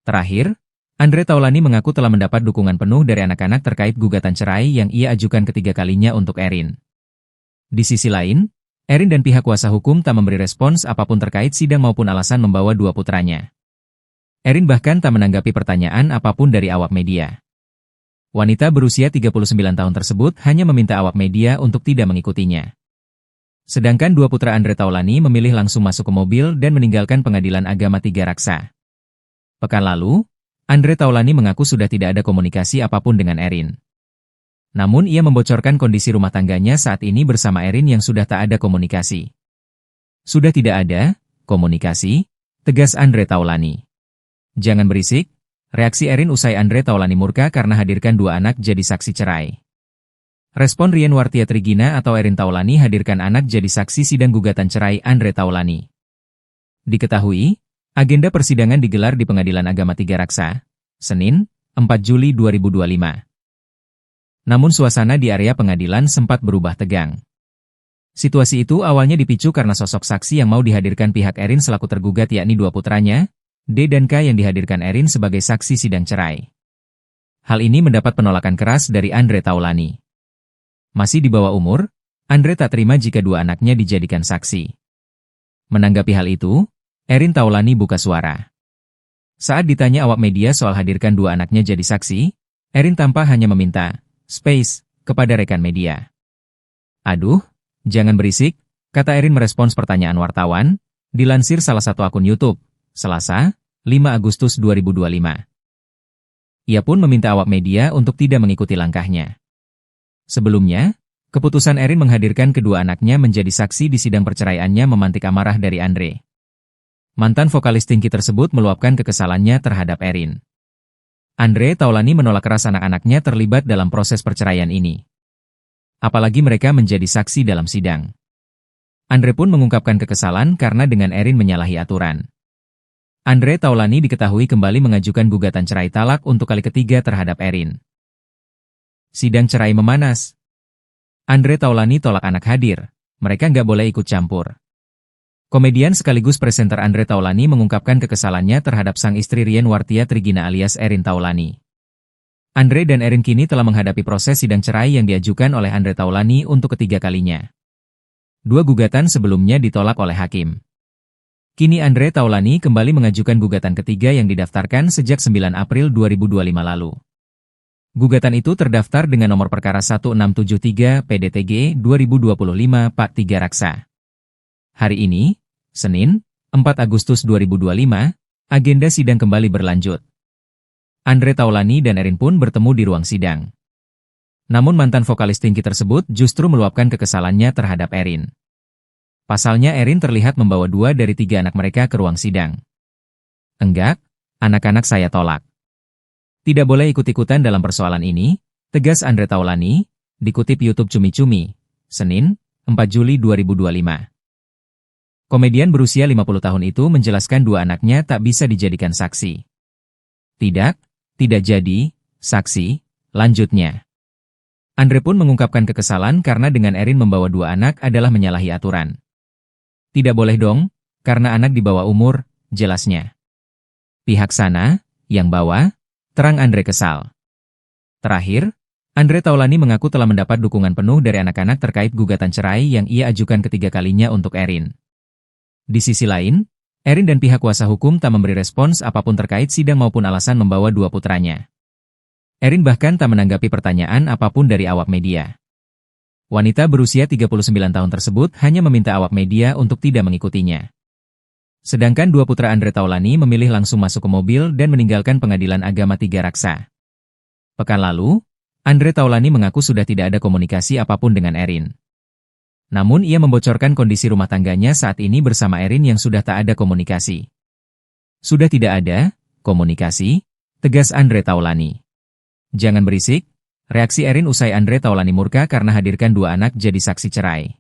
Terakhir, Andre Taulany mengaku telah mendapat dukungan penuh dari anak-anak terkait gugatan cerai yang ia ajukan ketiga kalinya untuk Erin. Di sisi lain, Erin dan pihak kuasa hukum tak memberi respons apapun terkait sidang maupun alasan membawa dua putranya. Erin bahkan tak menanggapi pertanyaan apapun dari awak media. Wanita berusia 39 tahun tersebut hanya meminta awak media untuk tidak mengikutinya. Sedangkan dua putra Andre Taulany memilih langsung masuk ke mobil dan meninggalkan Pengadilan Agama Tiga Raksa. Pekan lalu, Andre Taulany mengaku sudah tidak ada komunikasi apapun dengan Erin. Namun ia membocorkan kondisi rumah tangganya saat ini bersama Erin yang sudah tak ada komunikasi. Sudah tidak ada komunikasi, tegas Andre Taulany. Jangan berisik, reaksi Erin usai Andre Taulany murka karena hadirkan dua anak jadi saksi cerai. Respon Rien Wartiatrigina atau Erin Taulany hadirkan anak jadi saksi sidang gugatan cerai Andre Taulany. Diketahui, agenda persidangan digelar di Pengadilan Agama Tiga Raksa, Senin, 4 Juli 2025. Namun suasana di area pengadilan sempat berubah tegang. Situasi itu awalnya dipicu karena sosok saksi yang mau dihadirkan pihak Erin selaku tergugat yakni dua putranya, D dan K yang dihadirkan Erin sebagai saksi sidang cerai. Hal ini mendapat penolakan keras dari Andre Taulany. Masih di bawah umur, Andre tak terima jika dua anaknya dijadikan saksi. Menanggapi hal itu, Erin Taulany buka suara. Saat ditanya awak media soal hadirkan dua anaknya jadi saksi, Erin tampak hanya meminta space kepada rekan media. Aduh, jangan berisik, kata Erin merespons pertanyaan wartawan, dilansir salah satu akun YouTube, Selasa, 5 Agustus 2025. Ia pun meminta awak media untuk tidak mengikuti langkahnya. Sebelumnya, keputusan Erin menghadirkan kedua anaknya menjadi saksi di sidang perceraiannya memantik amarah dari Andre. Mantan vokalis Tinky tersebut meluapkan kekesalannya terhadap Erin. Andre Taulany menolak keras anak-anaknya terlibat dalam proses perceraian ini. Apalagi mereka menjadi saksi dalam sidang. Andre pun mengungkapkan kekesalan karena dengan Erin menyalahi aturan. Andre Taulany diketahui kembali mengajukan gugatan cerai talak untuk kali ketiga terhadap Erin. Sidang cerai memanas. Andre Taulany tolak anak hadir, mereka nggak boleh ikut campur. Komedian sekaligus presenter Andre Taulany mengungkapkan kekesalannya terhadap sang istri Rien Wartiatrigina alias Erin Taulany. Andre dan Erin kini telah menghadapi proses sidang cerai yang diajukan oleh Andre Taulany untuk ketiga kalinya. Dua gugatan sebelumnya ditolak oleh hakim. Kini Andre Taulany kembali mengajukan gugatan ketiga yang didaftarkan sejak 9 April 2025 lalu. Gugatan itu terdaftar dengan nomor perkara 1673 PDTG 2025 Pak 3 Raksa. Hari ini, Senin, 4 Agustus 2025, agenda sidang kembali berlanjut. Andre Taulany dan Erin pun bertemu di ruang sidang. Namun mantan vokalis Tinky tersebut justru meluapkan kekesalannya terhadap Erin. Pasalnya Erin terlihat membawa 2 dari 3 anak mereka ke ruang sidang. Enggak, anak-anak saya tolak. Tidak boleh ikut-ikutan dalam persoalan ini, tegas Andre Taulany, dikutip YouTube Cumi-Cumi, Senin, 4 Juli 2025. Komedian berusia 50 tahun itu menjelaskan dua anaknya tak bisa dijadikan saksi. Tidak jadi, saksi, lanjutnya. Andre pun mengungkapkan kekesalan karena dengan Erin membawa 2 anak adalah menyalahi aturan. Tidak boleh dong, karena anak di bawah umur, jelasnya. Pihak sana, yang bawa, terang Andre kesal. Terakhir, Andre Taulany mengaku telah mendapat dukungan penuh dari anak-anak terkait gugatan cerai yang ia ajukan ketiga kalinya untuk Erin. Di sisi lain, Erin dan pihak kuasa hukum tak memberi respons apapun terkait sidang maupun alasan membawa 2 putranya. Erin bahkan tak menanggapi pertanyaan apapun dari awak media. Wanita berusia 39 tahun tersebut hanya meminta awak media untuk tidak mengikutinya. Sedangkan 2 putra Andre Taulany memilih langsung masuk ke mobil dan meninggalkan Pengadilan Agama Tiga Raksa. Pekan lalu, Andre Taulany mengaku sudah tidak ada komunikasi apapun dengan Erin. Namun ia membocorkan kondisi rumah tangganya saat ini bersama Erin yang sudah tak ada komunikasi. Sudah tidak ada komunikasi, tegas Andre Taulany. Jangan berisik, reaksi Erin usai Andre Taulany murka karena hadirkan 2 anak jadi saksi cerai.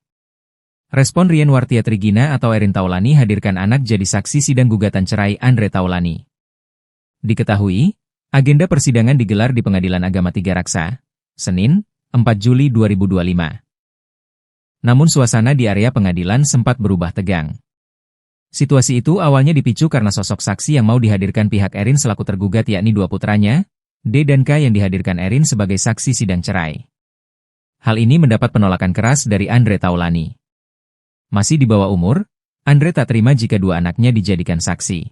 Respon Rien Wartiatrigina atau Erin Taulany hadirkan anak jadi saksi sidang gugatan cerai Andre Taulany. Diketahui, agenda persidangan digelar di Pengadilan Agama Tiga Raksa, Senin, 4 Juli 2025. Namun suasana di area pengadilan sempat berubah tegang. Situasi itu awalnya dipicu karena sosok saksi yang mau dihadirkan pihak Erin selaku tergugat yakni dua putranya, D dan K yang dihadirkan Erin sebagai saksi sidang cerai. Hal ini mendapat penolakan keras dari Andre Taulani. Masih di bawah umur, Andre tak terima jika dua anaknya dijadikan saksi.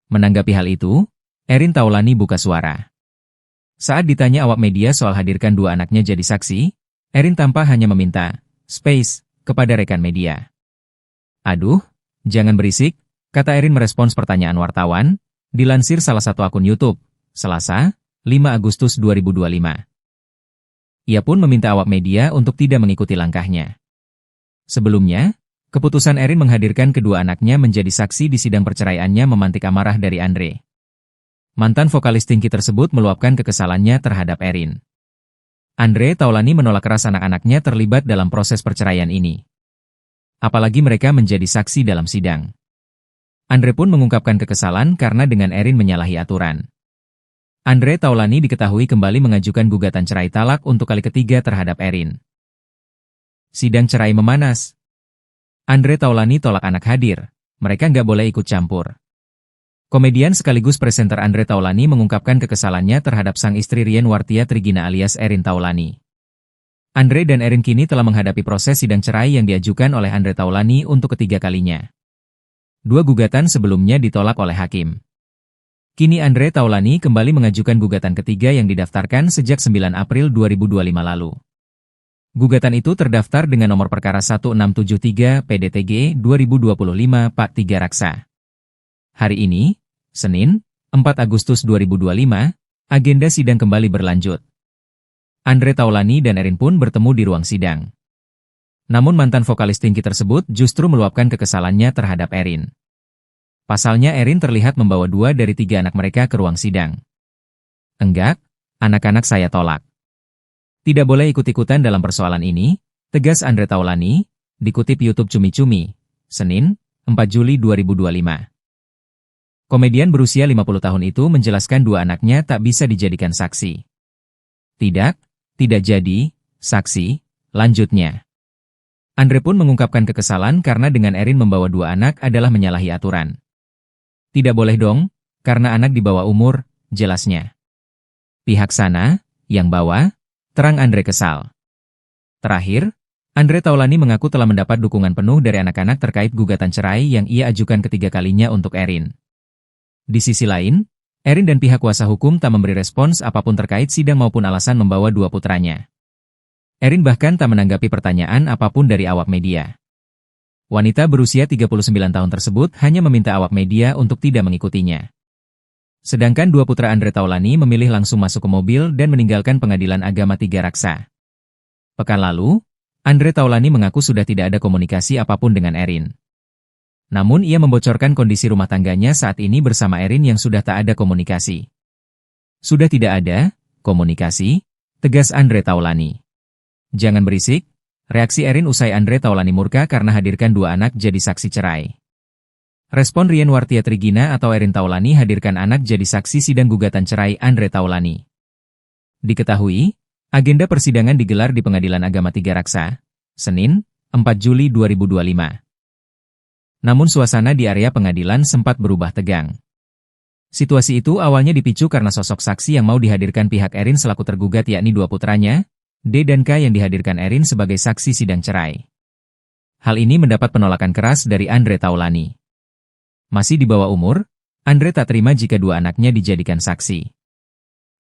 Menanggapi hal itu, Erin Taulani buka suara. Saat ditanya awak media soal hadirkan dua anaknya jadi saksi, Erin tampak hanya meminta space kepada rekan media. "Aduh, jangan berisik," kata Erin merespons pertanyaan wartawan, dilansir salah satu akun YouTube, Selasa, 5 Agustus 2025. Ia pun meminta awak media untuk tidak mengikuti langkahnya. Sebelumnya, keputusan Erin menghadirkan kedua anaknya menjadi saksi di sidang perceraiannya memantik amarah dari Andre. Mantan vokalis Tinky tersebut meluapkan kekesalannya terhadap Erin. Andre Taulani menolak keras anak-anaknya terlibat dalam proses perceraian ini. Apalagi mereka menjadi saksi dalam sidang. Andre pun mengungkapkan kekesalan karena dengan Erin menyalahi aturan. Andre Taulani diketahui kembali mengajukan gugatan cerai talak untuk kali ketiga terhadap Erin. Sidang cerai memanas. Andre Taulani tolak anak hadir, mereka nggak boleh ikut campur. Komedian sekaligus presenter Andre Taulani mengungkapkan kekesalannya terhadap sang istri Rien Wartia Trigina alias Erin Taulani. Andre dan Erin kini telah menghadapi proses sidang cerai yang diajukan oleh Andre Taulani untuk ketiga kalinya. Dua gugatan sebelumnya ditolak oleh hakim. Kini Andre Taulani kembali mengajukan gugatan ketiga yang didaftarkan sejak 9 April 2025 lalu. Gugatan itu terdaftar dengan nomor perkara 1673 PDTG 2025 Pak 3 Raksa. Hari ini, Senin, 4 Agustus 2025, agenda sidang kembali berlanjut. Andre Taulani dan Erin pun bertemu di ruang sidang. Namun mantan vokalis Tinky tersebut justru meluapkan kekesalannya terhadap Erin. Pasalnya Erin terlihat membawa 2 dari 3 anak mereka ke ruang sidang. "Enggak, anak-anak saya tolak. Tidak boleh ikut-ikutan dalam persoalan ini," tegas Andre Taulani, dikutip YouTube Cumi Cumi, Senin, 4 Juli 2025. Komedian berusia 50 tahun itu menjelaskan dua anaknya tak bisa dijadikan saksi. Tidak jadi saksi, lanjutnya. Andre pun mengungkapkan kekesalan karena dengan Erin membawa 2 anak adalah menyalahi aturan. "Tidak boleh dong, karena anak di bawah umur," jelasnya. "Pihak sana, yang bawa," terang Andre kesal. Terakhir, Andre Taulani mengaku telah mendapat dukungan penuh dari anak-anak terkait gugatan cerai yang ia ajukan ketiga kalinya untuk Erin. Di sisi lain, Erin dan pihak kuasa hukum tak memberi respons apapun terkait sidang maupun alasan membawa 2 putranya. Erin bahkan tak menanggapi pertanyaan apapun dari awak media. Wanita berusia 39 tahun tersebut hanya meminta awak media untuk tidak mengikutinya. Sedangkan 2 putra Andre Taulani memilih langsung masuk ke mobil dan meninggalkan Pengadilan Agama 3 Raksa. Pekan lalu, Andre Taulani mengaku sudah tidak ada komunikasi apapun dengan Erin. Namun ia membocorkan kondisi rumah tangganya saat ini bersama Erin yang sudah tak ada komunikasi. "Sudah tidak ada komunikasi," tegas Andre Taulani. "Jangan berisik," reaksi Erin usai Andre Taulani murka karena hadirkan 2 anak jadi saksi cerai. Respon Rien Wartia Trigina atau Erin Taulani hadirkan anak jadi saksi sidang gugatan cerai Andre Taulani. Diketahui, agenda persidangan digelar di Pengadilan Agama 3 Raksa, Senin, 4 Juli 2025. Namun suasana di area pengadilan sempat berubah tegang. Situasi itu awalnya dipicu karena sosok saksi yang mau dihadirkan pihak Erin selaku tergugat yakni 2 putranya, D dan K yang dihadirkan Erin sebagai saksi sidang cerai. Hal ini mendapat penolakan keras dari Andre Taulani. Masih di bawah umur, Andre tak terima jika 2 anaknya dijadikan saksi.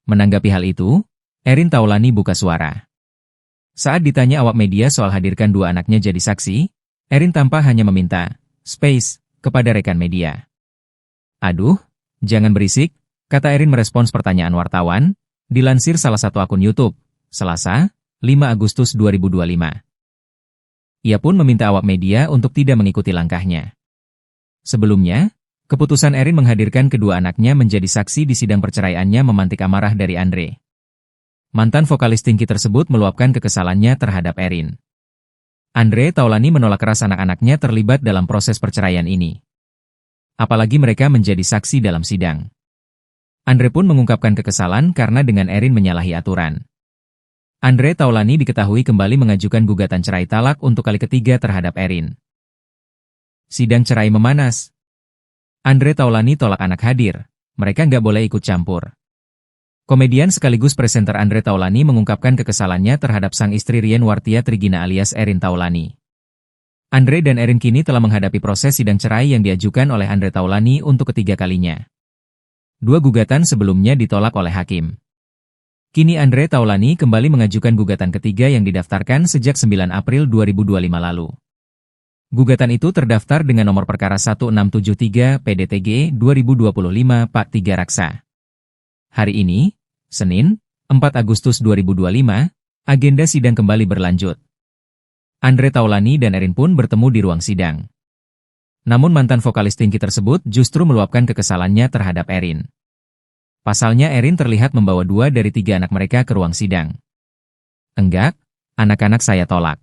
Menanggapi hal itu, Erin Taulani buka suara. Saat ditanya awak media soal hadirkan 2 anaknya jadi saksi, Erin tampak hanya meminta space kepada rekan media. "Aduh, jangan berisik," kata Erin merespons pertanyaan wartawan, dilansir salah satu akun YouTube, Selasa, 5 Agustus 2025. Ia pun meminta awak media untuk tidak mengikuti langkahnya. Sebelumnya, keputusan Erin menghadirkan kedua anaknya menjadi saksi di sidang perceraiannya memantik amarah dari Andre. Mantan vokalis Tinky tersebut meluapkan kekesalannya terhadap Erin. Andre Taulani menolak keras anak-anaknya terlibat dalam proses perceraian ini. Apalagi mereka menjadi saksi dalam sidang. Andre pun mengungkapkan kekesalan karena dengan Erin menyalahi aturan. Andre Taulani diketahui kembali mengajukan gugatan cerai talak untuk kali ketiga terhadap Erin. Sidang cerai memanas. Andre Taulany tolak anak hadir. Mereka nggak boleh ikut campur. Komedian sekaligus presenter Andre Taulany mengungkapkan kekesalannya terhadap sang istri Rien Wartia Trigina alias Erin Taulany. Andre dan Erin kini telah menghadapi proses sidang cerai yang diajukan oleh Andre Taulany untuk ketiga kalinya. Dua gugatan sebelumnya ditolak oleh hakim. Kini Andre Taulany kembali mengajukan gugatan ketiga yang didaftarkan sejak 9 April 2025 lalu. Gugatan itu terdaftar dengan nomor perkara 1673 PDTG 2025 Pak 3 Raksa. Hari ini, Senin, 4 Agustus 2025, agenda sidang kembali berlanjut. Andre Taulany dan Erin pun bertemu di ruang sidang. Namun mantan vokalis Tinky tersebut justru meluapkan kekesalannya terhadap Erin. Pasalnya Erin terlihat membawa 2 dari 3 anak mereka ke ruang sidang. Enggak, anak-anak saya tolak.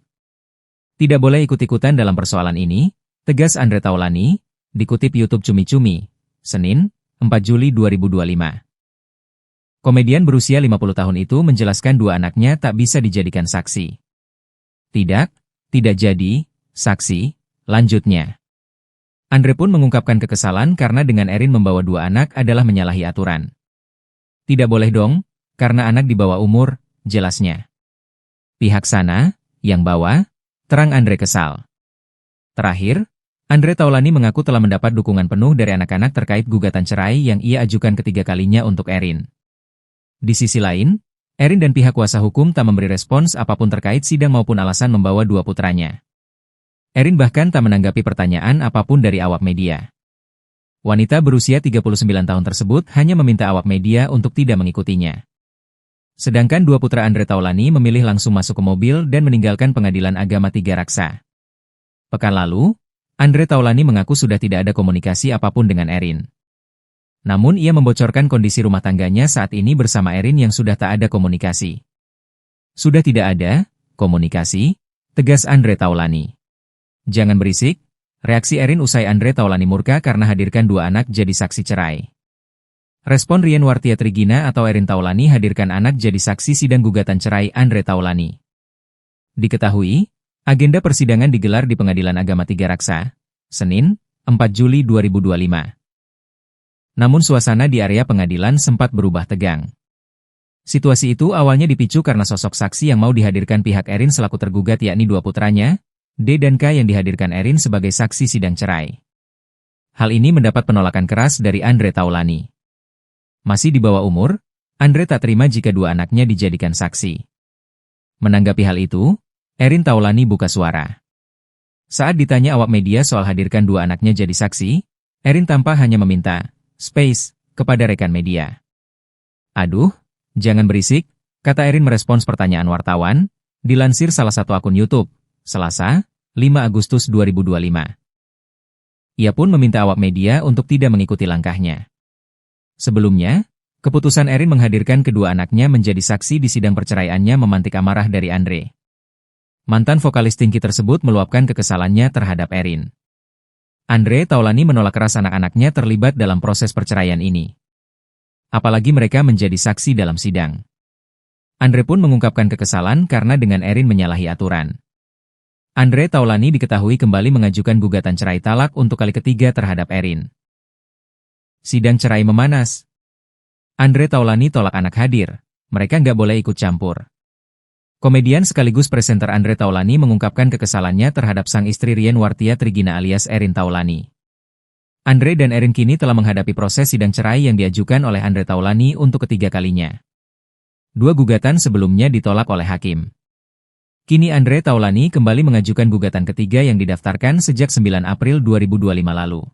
Tidak boleh ikut-ikutan dalam persoalan ini, tegas Andre Taulany, dikutip YouTube Cumi-Cumi, Senin, 4 Juli 2025. Komedian berusia 50 tahun itu menjelaskan 2 anaknya tak bisa dijadikan saksi. Tidak jadi, saksi, lanjutnya. Andre pun mengungkapkan kekesalan karena dengan Erin membawa 2 anak adalah menyalahi aturan. Tidak boleh dong, karena anak di bawah umur, jelasnya. Pihak sana, yang bawa, terang Andre kesal. Terakhir, Andre Taulany mengaku telah mendapat dukungan penuh dari anak-anak terkait gugatan cerai yang ia ajukan ketiga kalinya untuk Erin. Di sisi lain, Erin dan pihak kuasa hukum tak memberi respons apapun terkait sidang maupun alasan membawa 2 putranya. Erin bahkan tak menanggapi pertanyaan apapun dari awak media. Wanita berusia 39 tahun tersebut hanya meminta awak media untuk tidak mengikutinya. Sedangkan 2 putra Andre Taulany memilih langsung masuk ke mobil dan meninggalkan Pengadilan Agama 3 Raksa. Pekan lalu, Andre Taulany mengaku sudah tidak ada komunikasi apapun dengan Erin. Namun ia membocorkan kondisi rumah tangganya saat ini bersama Erin yang sudah tak ada komunikasi. Sudah tidak ada komunikasi, tegas Andre Taulany. Jangan berisik, reaksi Erin usai Andre Taulany murka karena hadirkan 2 anak jadi saksi cerai. Respon Rien Wartia Trigina atau Erin Taulany hadirkan anak jadi saksi sidang gugatan cerai Andre Taulany. Diketahui, agenda persidangan digelar di Pengadilan Agama 3 Raksa, Senin, 4 Juli 2025. Namun suasana di area pengadilan sempat berubah tegang. Situasi itu awalnya dipicu karena sosok saksi yang mau dihadirkan pihak Erin selaku tergugat yakni 2 putranya, D dan K yang dihadirkan Erin sebagai saksi sidang cerai. Hal ini mendapat penolakan keras dari Andre Taulany. Masih di bawah umur, Andre tak terima jika 2 anaknya dijadikan saksi. Menanggapi hal itu, Erin Taulany buka suara. Saat ditanya awak media soal hadirkan 2 anaknya jadi saksi, Erin tampak hanya meminta space kepada rekan media. Aduh, jangan berisik, kata Erin merespons pertanyaan wartawan, dilansir salah satu akun YouTube, Selasa, 5 Agustus 2025. Ia pun meminta awak media untuk tidak mengikuti langkahnya. Sebelumnya, keputusan Erin menghadirkan kedua anaknya menjadi saksi di sidang perceraiannya memantik amarah dari Andre. Mantan vokalis Tinky tersebut meluapkan kekesalannya terhadap Erin. Andre Taulany menolak keras anak-anaknya terlibat dalam proses perceraian ini. Apalagi mereka menjadi saksi dalam sidang. Andre pun mengungkapkan kekesalan karena dengan Erin menyalahi aturan. Andre Taulany diketahui kembali mengajukan gugatan cerai talak untuk kali ketiga terhadap Erin. Sidang cerai memanas. Andre Taulany tolak anak hadir. Mereka nggak boleh ikut campur. Komedian sekaligus presenter Andre Taulany mengungkapkan kekesalannya terhadap sang istri Rien Wartia Trigina alias Erin Taulany. Andre dan Erin kini telah menghadapi proses sidang cerai yang diajukan oleh Andre Taulany untuk ketiga kalinya. 2 gugatan sebelumnya ditolak oleh hakim. Kini Andre Taulany kembali mengajukan gugatan ketiga yang didaftarkan sejak 9 April 2025 lalu.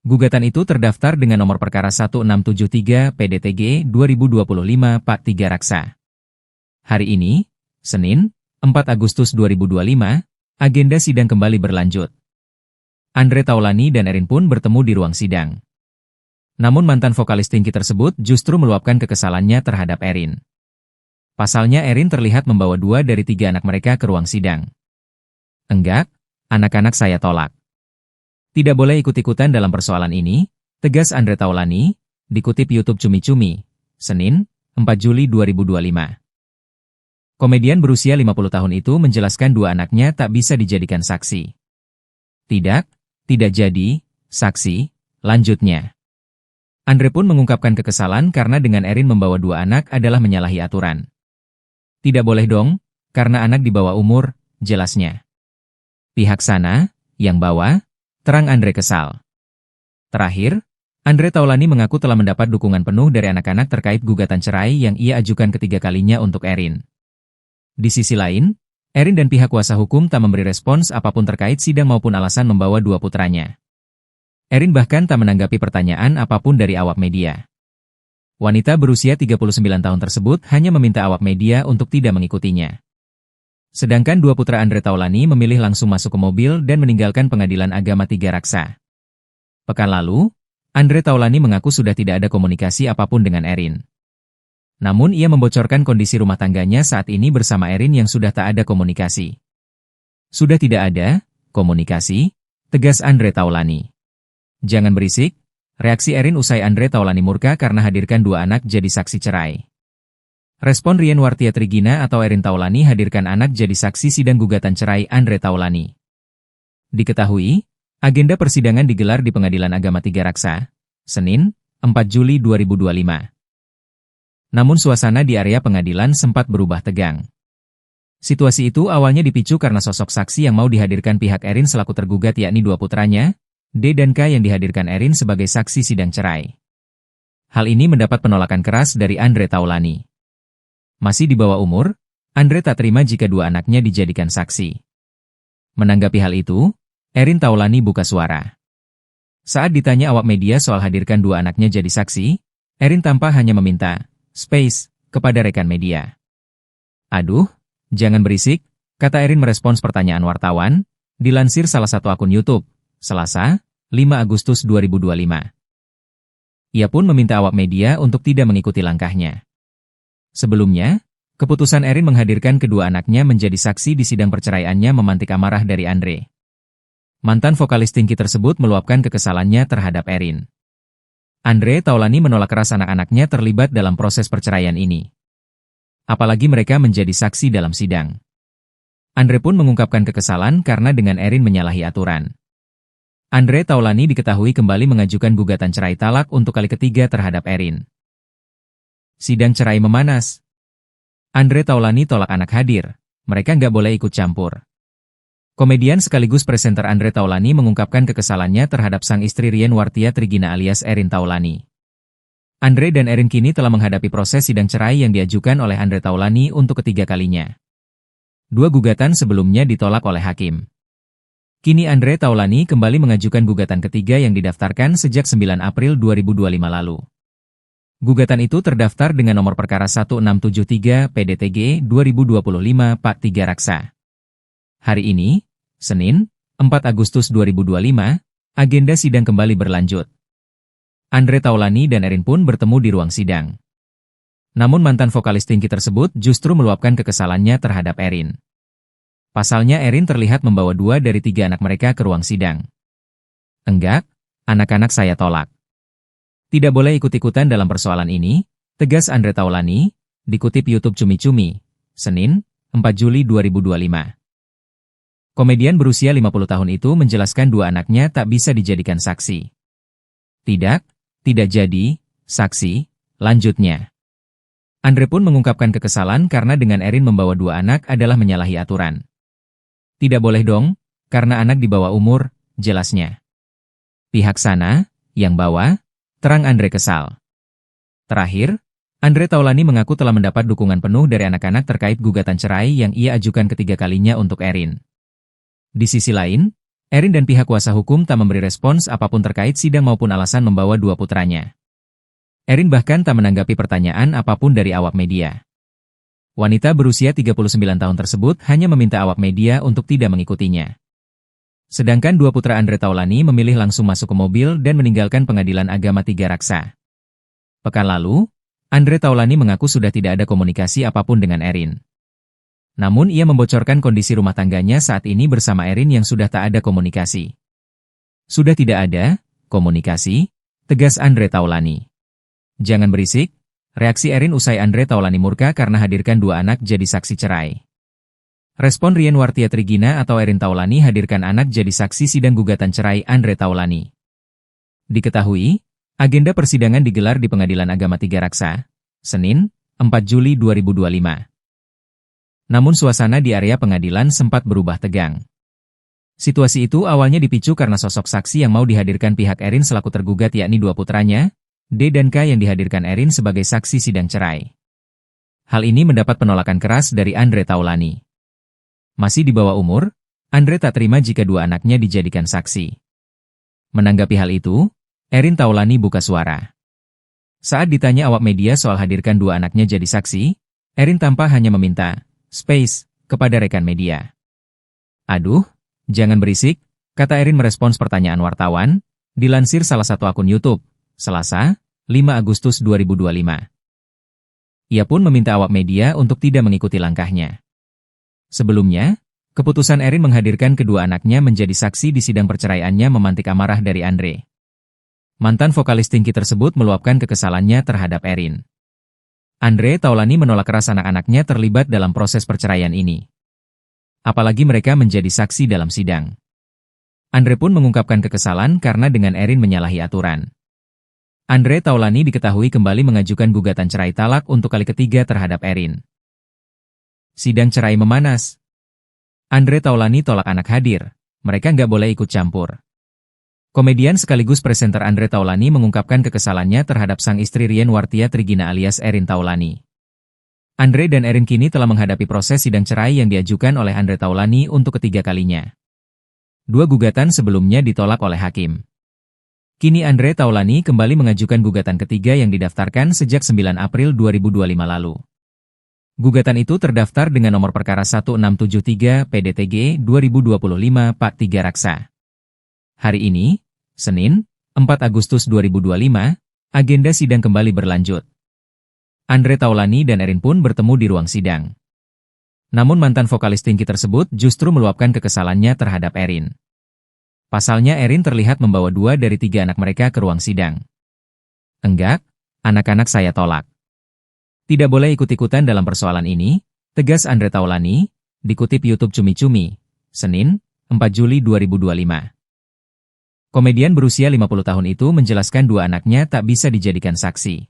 Gugatan itu terdaftar dengan nomor perkara 1673 PDTG 2025 Pak 3 Raksa. Hari ini, Senin, 4 Agustus 2025, agenda sidang kembali berlanjut. Andre Taulany dan Erin pun bertemu di ruang sidang. Namun mantan vokalis Tinky tersebut justru meluapkan kekesalannya terhadap Erin. Pasalnya Erin terlihat membawa 2 dari 3 anak mereka ke ruang sidang. Enggak, anak-anak saya tolak. Tidak boleh ikut-ikutan dalam persoalan ini, tegas Andre Taulany, dikutip YouTube Cumi-Cumi, Senin, 4 Juli 2025. Komedian berusia 50 tahun itu menjelaskan 2 anaknya tak bisa dijadikan saksi. tidak jadi, saksi, lanjutnya. Andre pun mengungkapkan kekesalan karena dengan Erin membawa dua anak adalah menyalahi aturan. Tidak boleh dong, karena anak di bawah umur, jelasnya. Pihak sana, yang bawa, terang Andre kesal. Terakhir, Andre Taulani mengaku telah mendapat dukungan penuh dari anak-anak terkait gugatan cerai yang ia ajukan ketiga kalinya untuk Erin. Di sisi lain, Erin dan pihak kuasa hukum tak memberi respons apapun terkait sidang maupun alasan membawa dua putranya. Erin bahkan tak menanggapi pertanyaan apapun dari awak media. Wanita berusia 39 tahun tersebut hanya meminta awak media untuk tidak mengikutinya. Sedangkan dua putra Andre Taulani memilih langsung masuk ke mobil dan meninggalkan Pengadilan Agama Tiga Raksa. Pekan lalu, Andre Taulani mengaku sudah tidak ada komunikasi apapun dengan Erin. Namun ia membocorkan kondisi rumah tangganya saat ini bersama Erin yang sudah tak ada komunikasi. Sudah tidak ada komunikasi, tegas Andre Taulani. Jangan berisik, reaksi Erin usai Andre Taulani murka karena hadirkan dua anak jadi saksi cerai. Respon Rien Wartia Trigina atau Erin Taulani hadirkan anak jadi saksi sidang gugatan cerai Andre Taulani. Diketahui, agenda persidangan digelar di Pengadilan Agama Tiga Raksa, Senin, 4 Juli 2025. Namun suasana di area pengadilan sempat berubah tegang. Situasi itu awalnya dipicu karena sosok saksi yang mau dihadirkan pihak Erin selaku tergugat yakni dua putranya, D dan K yang dihadirkan Erin sebagai saksi sidang cerai. Hal ini mendapat penolakan keras dari Andre Taulani. Masih di bawah umur, Andre tak terima jika dua anaknya dijadikan saksi. Menanggapi hal itu, Erin Taulani buka suara. Saat ditanya awak media soal hadirkan dua anaknya jadi saksi, Erin tampak hanya meminta space kepada rekan media. Aduh, jangan berisik, kata Erin merespons pertanyaan wartawan, dilansir salah satu akun YouTube, Selasa, 5 Agustus 2025. Ia pun meminta awak media untuk tidak mengikuti langkahnya. Sebelumnya, keputusan Erin menghadirkan kedua anaknya menjadi saksi di sidang perceraiannya memantik amarah dari Andre. Mantan vokalis Tinky tersebut meluapkan kekesalannya terhadap Erin. Andre Taulani menolak keras anak-anaknya terlibat dalam proses perceraian ini. Apalagi mereka menjadi saksi dalam sidang. Andre pun mengungkapkan kekesalan karena dengan Erin menyalahi aturan. Andre Taulani diketahui kembali mengajukan gugatan cerai talak untuk kali ketiga terhadap Erin. Sidang cerai memanas. Andre Taulani tolak anak hadir, mereka nggak boleh ikut campur. Komedian sekaligus presenter Andre Taulani mengungkapkan kekesalannya terhadap sang istri Rien Wartia Trigina alias Erin Taulani. Andre dan Erin kini telah menghadapi proses sidang cerai yang diajukan oleh Andre Taulani untuk ketiga kalinya. Dua gugatan sebelumnya ditolak oleh hakim. Kini Andre Taulani kembali mengajukan gugatan ketiga yang didaftarkan sejak 9 April 2025 lalu. Gugatan itu terdaftar dengan nomor perkara 1673 PDTG 2025 Pak 3 Raksa. Hari ini, Senin, 4 Agustus 2025, agenda sidang kembali berlanjut. Andre Taulani dan Erin pun bertemu di ruang sidang. Namun mantan vokalis Tinky tersebut justru meluapkan kekesalannya terhadap Erin. Pasalnya Erin terlihat membawa 2 dari 3 anak mereka ke ruang sidang. Enggak, anak-anak saya tolak. Tidak boleh ikut-ikutan dalam persoalan ini, tegas Andre Taulani, dikutip YouTube Cumi-Cumi, Senin, 4 Juli 2025. Komedian berusia 50 tahun itu menjelaskan dua anaknya tak bisa dijadikan saksi. Tidak jadi, saksi, lanjutnya. Andre pun mengungkapkan kekesalan karena dengan Erin membawa dua anak adalah menyalahi aturan. Tidak boleh dong, karena anak di bawah umur, jelasnya. Pihak sana, yang bawa, terang Andre kesal. Terakhir, Andre Taulani mengaku telah mendapat dukungan penuh dari anak-anak terkait gugatan cerai yang ia ajukan ketiga kalinya untuk Erin. Di sisi lain, Erin dan pihak kuasa hukum tak memberi respons apapun terkait sidang maupun alasan membawa dua putranya. Erin bahkan tak menanggapi pertanyaan apapun dari awak media. Wanita berusia 39 tahun tersebut hanya meminta awak media untuk tidak mengikutinya. Sedangkan dua putra Andre Taulani memilih langsung masuk ke mobil dan meninggalkan Pengadilan Agama Tiga Raksa. Pekan lalu, Andre Taulani mengaku sudah tidak ada komunikasi apapun dengan Erin. Namun ia membocorkan kondisi rumah tangganya saat ini bersama Erin yang sudah tak ada komunikasi. Sudah tidak ada komunikasi, tegas Andre Taulani. Jangan berisik, reaksi Erin usai Andre Taulani murka karena hadirkan dua anak jadi saksi cerai. Respon Rien Wartiatrigina atau Erin Taulani hadirkan anak jadi saksi sidang gugatan cerai Andre Taulani. Diketahui, agenda persidangan digelar di Pengadilan Agama Tiga Raksa, Senin, 4 Juli 2025. Namun suasana di area pengadilan sempat berubah tegang. Situasi itu awalnya dipicu karena sosok saksi yang mau dihadirkan pihak Erin selaku tergugat yakni dua putranya, D dan K yang dihadirkan Erin sebagai saksi sidang cerai. Hal ini mendapat penolakan keras dari Andre Taulani. Masih di bawah umur, Andre tak terima jika dua anaknya dijadikan saksi. Menanggapi hal itu, Erin Taulani buka suara. Saat ditanya awak media soal hadirkan dua anaknya jadi saksi, Erin tampak hanya meminta space kepada rekan media. "Aduh, jangan berisik," kata Erin merespons pertanyaan wartawan, dilansir salah satu akun YouTube, Selasa, 5 Agustus 2025. Ia pun meminta awak media untuk tidak mengikuti langkahnya. Sebelumnya, keputusan Erin menghadirkan kedua anaknya menjadi saksi di sidang perceraiannya memantik amarah dari Andre. Mantan vokalis Tinky tersebut meluapkan kekesalannya terhadap Erin. Andre Taulani menolak keras anak-anaknya terlibat dalam proses perceraian ini. Apalagi mereka menjadi saksi dalam sidang. Andre pun mengungkapkan kekesalan karena dengan Erin menyalahi aturan. Andre Taulani diketahui kembali mengajukan gugatan cerai talak untuk kali ketiga terhadap Erin. Sidang cerai memanas. Andre Taulani tolak anak hadir, mereka nggak boleh ikut campur. Komedian sekaligus presenter Andre Taulani mengungkapkan kekesalannya terhadap sang istri Rien Wartiatrigina alias Erin Taulani. Andre dan Erin kini telah menghadapi proses sidang cerai yang diajukan oleh Andre Taulani untuk ketiga kalinya. Dua gugatan sebelumnya ditolak oleh hakim. Kini Andre Taulani kembali mengajukan gugatan ketiga yang didaftarkan sejak 9 April 2025 lalu. Gugatan itu terdaftar dengan nomor perkara 1673 PDTG 2025 Pak 3 Raksa. Hari ini, Senin, 4 Agustus 2025, agenda sidang kembali berlanjut. Andre Taulani dan Erin pun bertemu di ruang sidang. Namun mantan vokalis Tinky tersebut justru meluapkan kekesalannya terhadap Erin. Pasalnya Erin terlihat membawa 2 dari 3 anak mereka ke ruang sidang. "Enggak, anak-anak saya tolak. Tidak boleh ikut-ikutan dalam persoalan ini," tegas Andre Taulani, dikutip YouTube Cumi-Cumi, Senin, 4 Juli 2025. Komedian berusia 50 tahun itu menjelaskan dua anaknya tak bisa dijadikan saksi.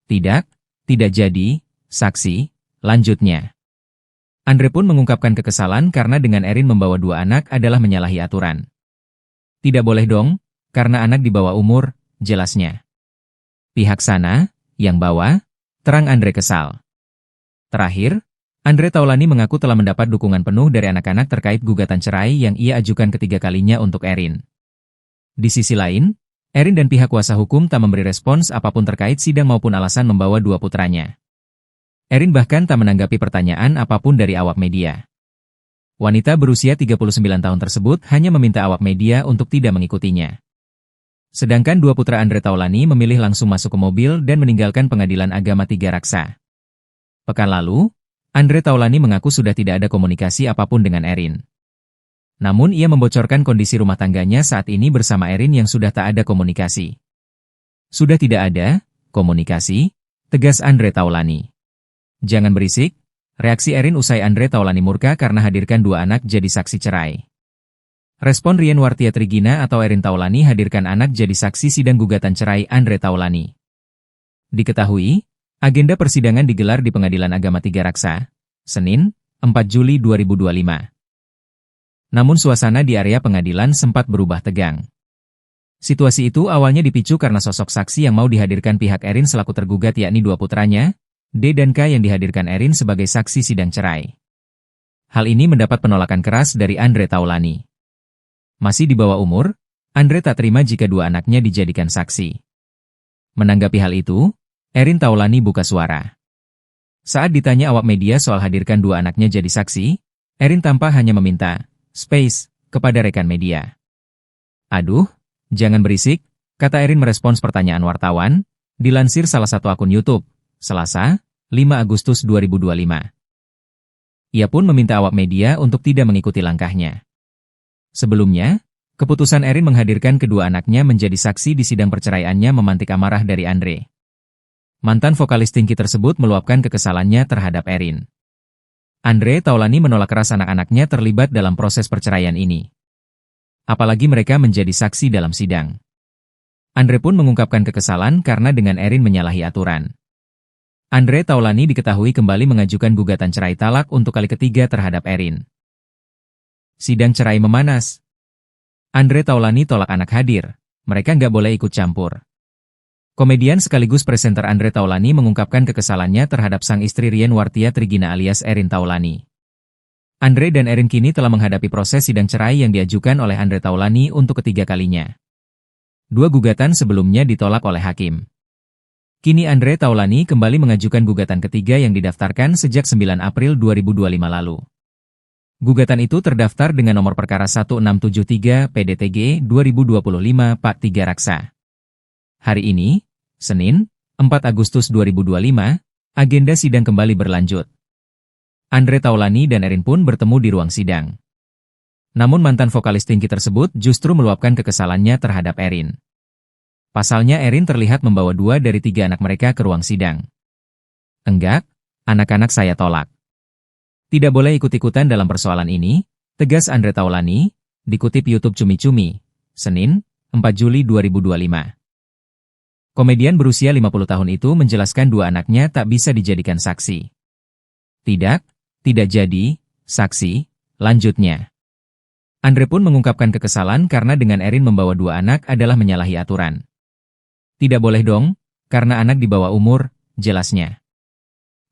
Tidak jadi saksi, lanjutnya. Andre pun mengungkapkan kekesalan karena dengan Erin membawa 2 anak adalah menyalahi aturan. "Tidak boleh dong, karena anak di bawah umur," jelasnya. "Pihak sana, yang bawa," terang Andre kesal. Terakhir, Andre Taulani mengaku telah mendapat dukungan penuh dari anak-anak terkait gugatan cerai yang ia ajukan ketiga kalinya untuk Erin. Di sisi lain, Erin dan pihak kuasa hukum tak memberi respons apapun terkait sidang maupun alasan membawa 2 putranya. Erin bahkan tak menanggapi pertanyaan apapun dari awak media. Wanita berusia 39 tahun tersebut hanya meminta awak media untuk tidak mengikutinya. Sedangkan 2 putra Andre Taulani memilih langsung masuk ke mobil dan meninggalkan Pengadilan Agama Tiga Raksa. Pekan lalu, Andre Taulani mengaku sudah tidak ada komunikasi apapun dengan Erin. Namun ia membocorkan kondisi rumah tangganya saat ini bersama Erin yang sudah tak ada komunikasi. "Sudah tidak ada komunikasi," tegas Andre Taulani. "Jangan berisik," reaksi Erin usai Andre Taulani murka karena hadirkan 2 anak jadi saksi cerai. Respon Rien Wartiatrigina atau Erin Taulani hadirkan anak jadi saksi sidang gugatan cerai Andre Taulani. Diketahui, agenda persidangan digelar di Pengadilan Agama Tiga Raksa, Senin, 4 Juli 2025. Namun suasana di area pengadilan sempat berubah tegang. Situasi itu awalnya dipicu karena sosok saksi yang mau dihadirkan pihak Erin selaku tergugat yakni 2 putranya, D dan K yang dihadirkan Erin sebagai saksi sidang cerai. Hal ini mendapat penolakan keras dari Andre Taulani. Masih di bawah umur, Andre tak terima jika 2 anaknya dijadikan saksi. Menanggapi hal itu, Erin Taulani buka suara. Saat ditanya awak media soal hadirkan 2 anaknya jadi saksi, Erin tampak hanya meminta space kepada rekan media. "Aduh, jangan berisik," kata Erin merespons pertanyaan wartawan, dilansir salah satu akun YouTube, Selasa, 5 Agustus 2025. Ia pun meminta awak media untuk tidak mengikuti langkahnya. Sebelumnya, keputusan Erin menghadirkan kedua anaknya menjadi saksi di sidang perceraiannya memantik amarah dari Andre. Mantan vokalis Tinky tersebut meluapkan kekesalannya terhadap Erin. Andre Taulani menolak keras anak-anaknya terlibat dalam proses perceraian ini. Apalagi mereka menjadi saksi dalam sidang. Andre pun mengungkapkan kekesalan karena dengan Erin menyalahi aturan. Andre Taulani diketahui kembali mengajukan gugatan cerai talak untuk kali ketiga terhadap Erin. Sidang cerai memanas. Andre Taulani tolak anak hadir. Mereka nggak boleh ikut campur. Komedian sekaligus presenter Andre Taulani mengungkapkan kekesalannya terhadap sang istri Rien Wartia Trigina alias Erin Taulani. Andre dan Erin kini telah menghadapi proses sidang cerai yang diajukan oleh Andre Taulani untuk ketiga kalinya. Dua gugatan sebelumnya ditolak oleh hakim. Kini Andre Taulani kembali mengajukan gugatan ketiga yang didaftarkan sejak 9 April 2025 lalu. Gugatan itu terdaftar dengan nomor perkara 1673 PDTG 2025 Part 3 Raksa. Hari ini, Senin, 4 Agustus 2025, agenda sidang kembali berlanjut. Andre Taulani dan Erin pun bertemu di ruang sidang. Namun mantan vokalis Tinky tersebut justru meluapkan kekesalannya terhadap Erin. Pasalnya Erin terlihat membawa 2 dari 3 anak mereka ke ruang sidang. Enggak, anak-anak saya tolak. Tidak boleh ikut-ikutan dalam persoalan ini, tegas Andre Taulani, dikutip YouTube Cumi-Cumi, Senin, 4 Juli 2025. Komedian berusia 50 tahun itu menjelaskan 2 anaknya tak bisa dijadikan saksi. Tidak jadi, saksi, lanjutnya. Andre pun mengungkapkan kekesalan karena dengan Erin membawa 2 anak adalah menyalahi aturan. Tidak boleh dong, karena anak di bawah umur, jelasnya.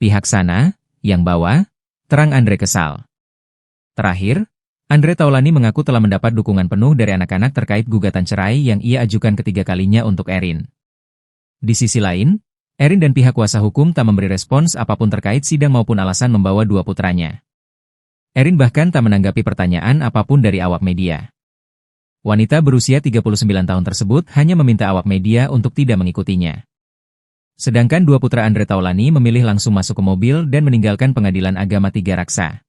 Pihak sana, yang bawa, terang Andre kesal. Terakhir, Andre Taulani mengaku telah mendapat dukungan penuh dari anak-anak terkait gugatan cerai yang ia ajukan ketiga kalinya untuk Erin. Di sisi lain, Erin dan pihak kuasa hukum tak memberi respons apapun terkait sidang maupun alasan membawa 2 putranya. Erin bahkan tak menanggapi pertanyaan apapun dari awak media. Wanita berusia 39 tahun tersebut hanya meminta awak media untuk tidak mengikutinya. Sedangkan 2 putra Andre Taulani memilih langsung masuk ke mobil dan meninggalkan Pengadilan Agama 3 Raksa.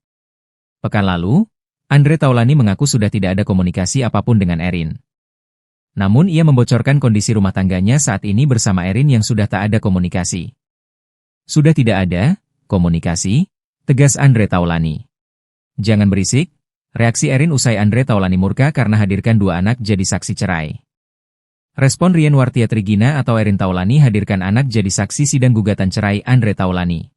Pekan lalu, Andre Taulani mengaku sudah tidak ada komunikasi apapun dengan Erin. Namun ia membocorkan kondisi rumah tangganya saat ini bersama Erin yang sudah tak ada komunikasi. Sudah tidak ada komunikasi, tegas Andre Taulani. Jangan berisik, reaksi Erin usai Andre Taulani murka karena hadirkan 2 anak jadi saksi cerai. Respon Rien Wartia Trigina atau Erin Taulani hadirkan anak jadi saksi sidang gugatan cerai Andre Taulani.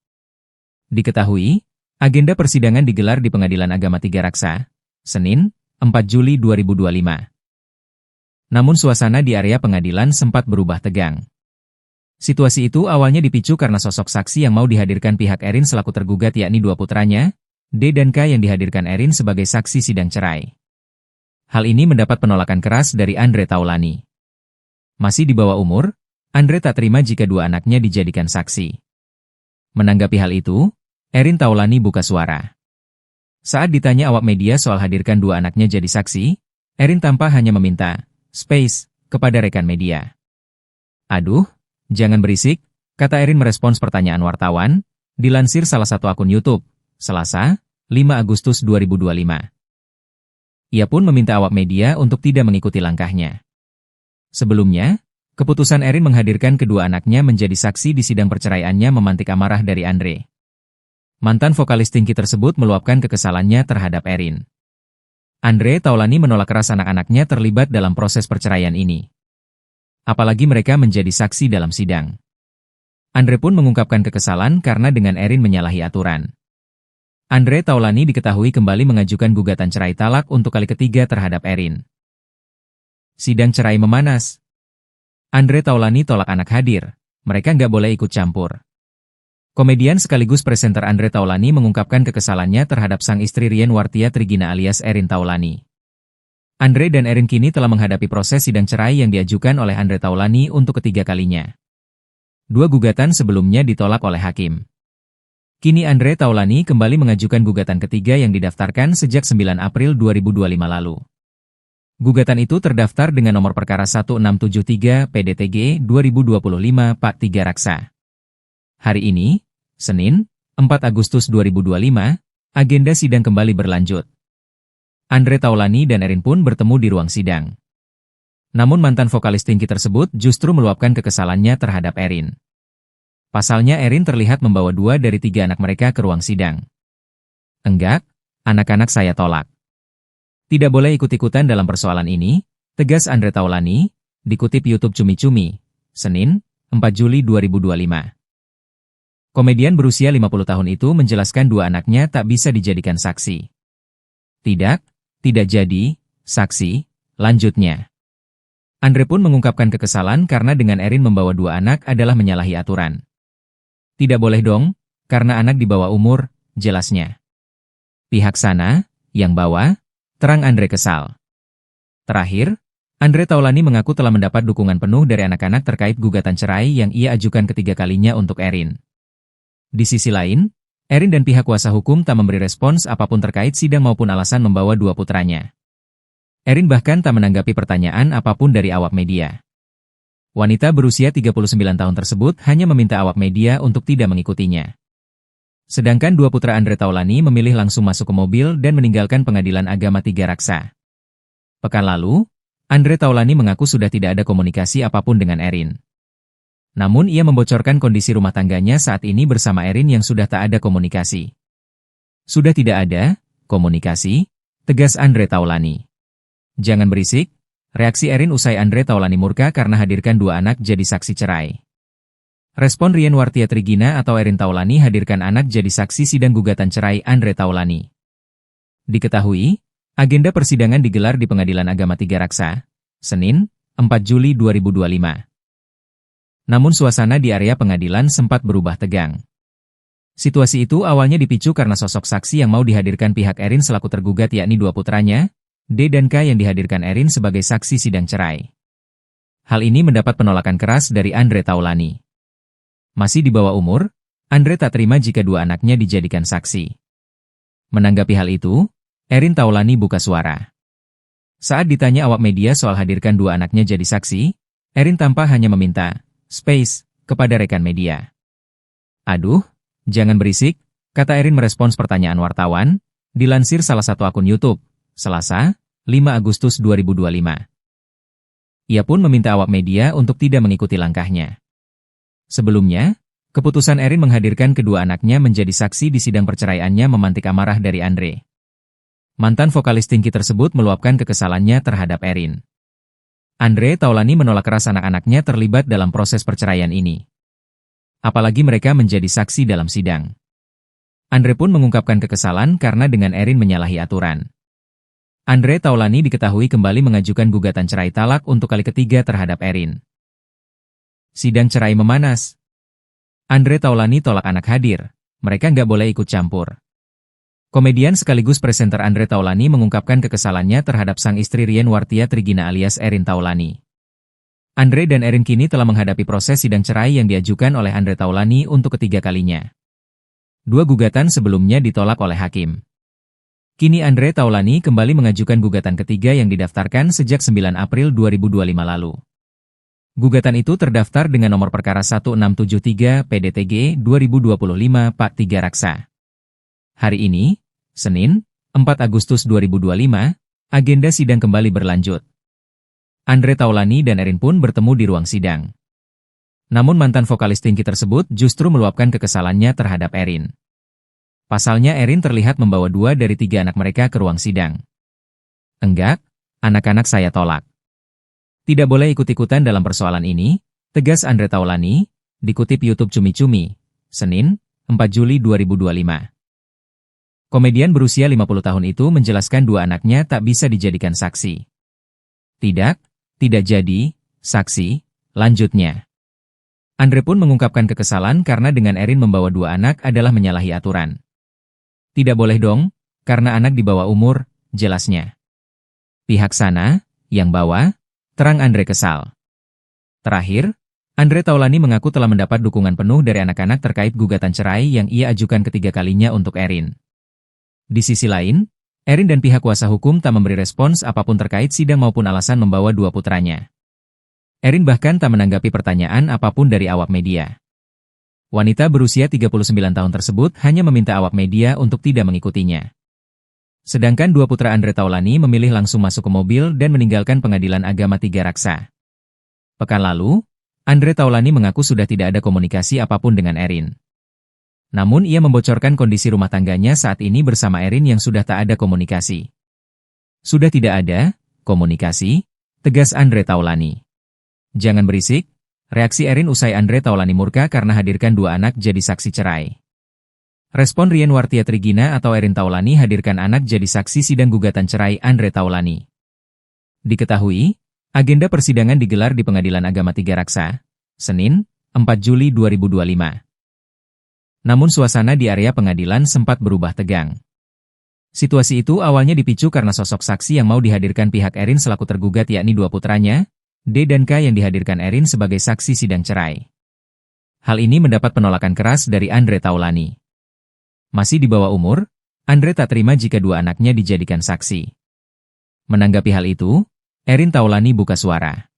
Diketahui, agenda persidangan digelar di Pengadilan Agama 3 Raksa, Senin, 4 Juli 2025. Namun suasana di area pengadilan sempat berubah tegang. Situasi itu awalnya dipicu karena sosok saksi yang mau dihadirkan pihak Erin selaku tergugat yakni 2 putranya, D dan K yang dihadirkan Erin sebagai saksi sidang cerai. Hal ini mendapat penolakan keras dari Andre Taulani. Masih di bawah umur, Andre tak terima jika 2 anaknya dijadikan saksi. Menanggapi hal itu, Erin Taulani buka suara. Saat ditanya awak media soal hadirkan 2 anaknya jadi saksi, Erin tampak hanya meminta space kepada rekan media. Aduh, jangan berisik, kata Erin merespons pertanyaan wartawan, dilansir salah satu akun YouTube, Selasa, 5 Agustus 2025. Ia pun meminta awak media untuk tidak mengikuti langkahnya. Sebelumnya, keputusan Erin menghadirkan kedua anaknya menjadi saksi di sidang perceraiannya memantik amarah dari Andre. Mantan vokalis Tinky tersebut meluapkan kekesalannya terhadap Erin. Andre Taulani menolak keras anak-anaknya terlibat dalam proses perceraian ini. Apalagi mereka menjadi saksi dalam sidang. Andre pun mengungkapkan kekesalan karena dengan Erin menyalahi aturan. Andre Taulani diketahui kembali mengajukan gugatan cerai talak untuk kali ketiga terhadap Erin. Sidang cerai memanas. Andre Taulani tolak anak hadir. Mereka nggak boleh ikut campur. Komedian sekaligus presenter Andre Taulani mengungkapkan kekesalannya terhadap sang istri Rien Wartia Trigina alias Erin Taulani. Andre dan Erin kini telah menghadapi proses sidang cerai yang diajukan oleh Andre Taulani untuk ketiga kalinya. 2 gugatan sebelumnya ditolak oleh hakim. Kini Andre Taulani kembali mengajukan gugatan ketiga yang didaftarkan sejak 9 April 2025 lalu. Gugatan itu terdaftar dengan nomor perkara 1673 PDTG 2025 Part 3 Raksa. Hari ini, Senin, 4 Agustus 2025, agenda sidang kembali berlanjut. Andre Taulani dan Erin pun bertemu di ruang sidang. Namun mantan vokalis Tinky tersebut justru meluapkan kekesalannya terhadap Erin. Pasalnya Erin terlihat membawa 2 dari 3 anak mereka ke ruang sidang. Enggak, anak-anak saya tolak. Tidak boleh ikut-ikutan dalam persoalan ini, tegas Andre Taulany, dikutip YouTube Cumi-Cumi, Senin, 4 Juli 2025. Komedian berusia 50 tahun itu menjelaskan dua anaknya tak bisa dijadikan saksi. Tidak jadi saksi, lanjutnya. Andre pun mengungkapkan kekesalan karena dengan Erin membawa dua anak adalah menyalahi aturan. Tidak boleh dong, karena anak di bawah umur, jelasnya. Pihak sana, yang bawa, terang Andre kesal. Terakhir, Andre Taulany mengaku telah mendapat dukungan penuh dari anak-anak terkait gugatan cerai yang ia ajukan ketiga kalinya untuk Erin. Di sisi lain, Erin dan pihak kuasa hukum tak memberi respons apapun terkait sidang maupun alasan membawa dua putranya. Erin bahkan tak menanggapi pertanyaan apapun dari awak media. Wanita berusia 39 tahun tersebut hanya meminta awak media untuk tidak mengikutinya. Sedangkan dua putra Andre Taulany memilih langsung masuk ke mobil dan meninggalkan Pengadilan Agama Tiga Raksa. Pekan lalu, Andre Taulany mengaku sudah tidak ada komunikasi apapun dengan Erin. Namun ia membocorkan kondisi rumah tangganya saat ini bersama Erin yang sudah tak ada komunikasi. Sudah tidak ada komunikasi, tegas Andre Taulany. Jangan berisik, reaksi Erin usai Andre Taulany murka karena hadirkan dua anak jadi saksi cerai. Respon Rien Wartia-Trigina atau Erin Taulany hadirkan anak jadi saksi sidang gugatan cerai Andre Taulany. Diketahui, agenda persidangan digelar di Pengadilan Agama Tiga Raksa, Senin, 4 Juli 2025. Namun suasana di area pengadilan sempat berubah tegang. Situasi itu awalnya dipicu karena sosok saksi yang mau dihadirkan pihak Erin selaku tergugat yakni dua putranya, D dan K yang dihadirkan Erin sebagai saksi sidang cerai. Hal ini mendapat penolakan keras dari Andre Taulany. Masih di bawah umur, Andre tak terima jika dua anaknya dijadikan saksi. Menanggapi hal itu, Erin Taulany buka suara. Saat ditanya awak media soal hadirkan dua anaknya jadi saksi, Erin tampak hanya meminta space kepada rekan media. Aduh, jangan berisik, kata Erin merespons pertanyaan wartawan, dilansir salah satu akun YouTube, Selasa, 5 Agustus 2025. Ia pun meminta awak media untuk tidak mengikuti langkahnya. Sebelumnya, keputusan Erin menghadirkan kedua anaknya menjadi saksi di sidang perceraiannya memantik amarah dari Andre. Mantan vokalis Tinky tersebut meluapkan kekesalannya terhadap Erin. Andre Taulany menolak keras anak-anaknya terlibat dalam proses perceraian ini. Apalagi mereka menjadi saksi dalam sidang. Andre pun mengungkapkan kekesalan karena dengan Erin menyalahi aturan. Andre Taulany diketahui kembali mengajukan gugatan cerai talak untuk kali ketiga terhadap Erin. Sidang cerai memanas. Andre Taulany tolak anak hadir, mereka nggak boleh ikut campur. Komedian sekaligus presenter Andre Taulany mengungkapkan kekesalannya terhadap sang istri Rien Wartia-Trigina alias Erin Taulany. Andre dan Erin kini telah menghadapi proses sidang cerai yang diajukan oleh Andre Taulany untuk ketiga kalinya. Dua gugatan sebelumnya ditolak oleh hakim. Kini Andre Taulany kembali mengajukan gugatan ketiga yang didaftarkan sejak 9 April 2025 lalu. Gugatan itu terdaftar dengan nomor perkara 1673 PDTG 2025 Pak 3 Raksa. Hari ini, Senin, 4 Agustus 2025, agenda sidang kembali berlanjut. Andre Taulany dan Erin pun bertemu di ruang sidang. Namun mantan vokalis Tinky tersebut justru meluapkan kekesalannya terhadap Erin. Pasalnya Erin terlihat membawa 2 dari 3 anak mereka ke ruang sidang. Enggak, anak-anak saya tolak. Tidak boleh ikut-ikutan dalam persoalan ini, tegas Andre Taulany, dikutip YouTube Cumi-Cumi, Senin, 4 Juli 2025. Komedian berusia 50 tahun itu menjelaskan dua anaknya tak bisa dijadikan saksi. Tidak jadi saksi, lanjutnya. Andre pun mengungkapkan kekesalan karena dengan Erin membawa dua anak adalah menyalahi aturan. Tidak boleh dong, karena anak di bawah umur, jelasnya. Pihak sana, yang bawa, terang Andre kesal. Terakhir, Andre Taulany mengaku telah mendapat dukungan penuh dari anak-anak terkait gugatan cerai yang ia ajukan ketiga kalinya untuk Erin. Di sisi lain, Erin dan pihak kuasa hukum tak memberi respons apapun terkait sidang maupun alasan membawa dua putranya. Erin bahkan tak menanggapi pertanyaan apapun dari awak media. Wanita berusia 39 tahun tersebut hanya meminta awak media untuk tidak mengikutinya. Sedangkan dua putra Andre Taulany memilih langsung masuk ke mobil dan meninggalkan Pengadilan Agama Tiga Raksa. Pekan lalu, Andre Taulany mengaku sudah tidak ada komunikasi apapun dengan Erin. Namun ia membocorkan kondisi rumah tangganya saat ini bersama Erin yang sudah tak ada komunikasi. Sudah tidak ada komunikasi, tegas Andre Taulani. Jangan berisik, reaksi Erin usai Andre Taulani murka karena hadirkan dua anak jadi saksi cerai. Respon Rien Wartiatrigina atau Erin Taulani hadirkan anak jadi saksi sidang gugatan cerai Andre Taulani. Diketahui, agenda persidangan digelar di Pengadilan Agama Tiga Raksa, Senin, 4 Juli 2025. Namun suasana di area pengadilan sempat berubah tegang. Situasi itu awalnya dipicu karena sosok saksi yang mau dihadirkan pihak Erin selaku tergugat yakni dua putranya, D dan K yang dihadirkan Erin sebagai saksi sidang cerai. Hal ini mendapat penolakan keras dari Andre Taulani. Masih di bawah umur, Andre tak terima jika dua anaknya dijadikan saksi. Menanggapi hal itu, Erin Taulani buka suara.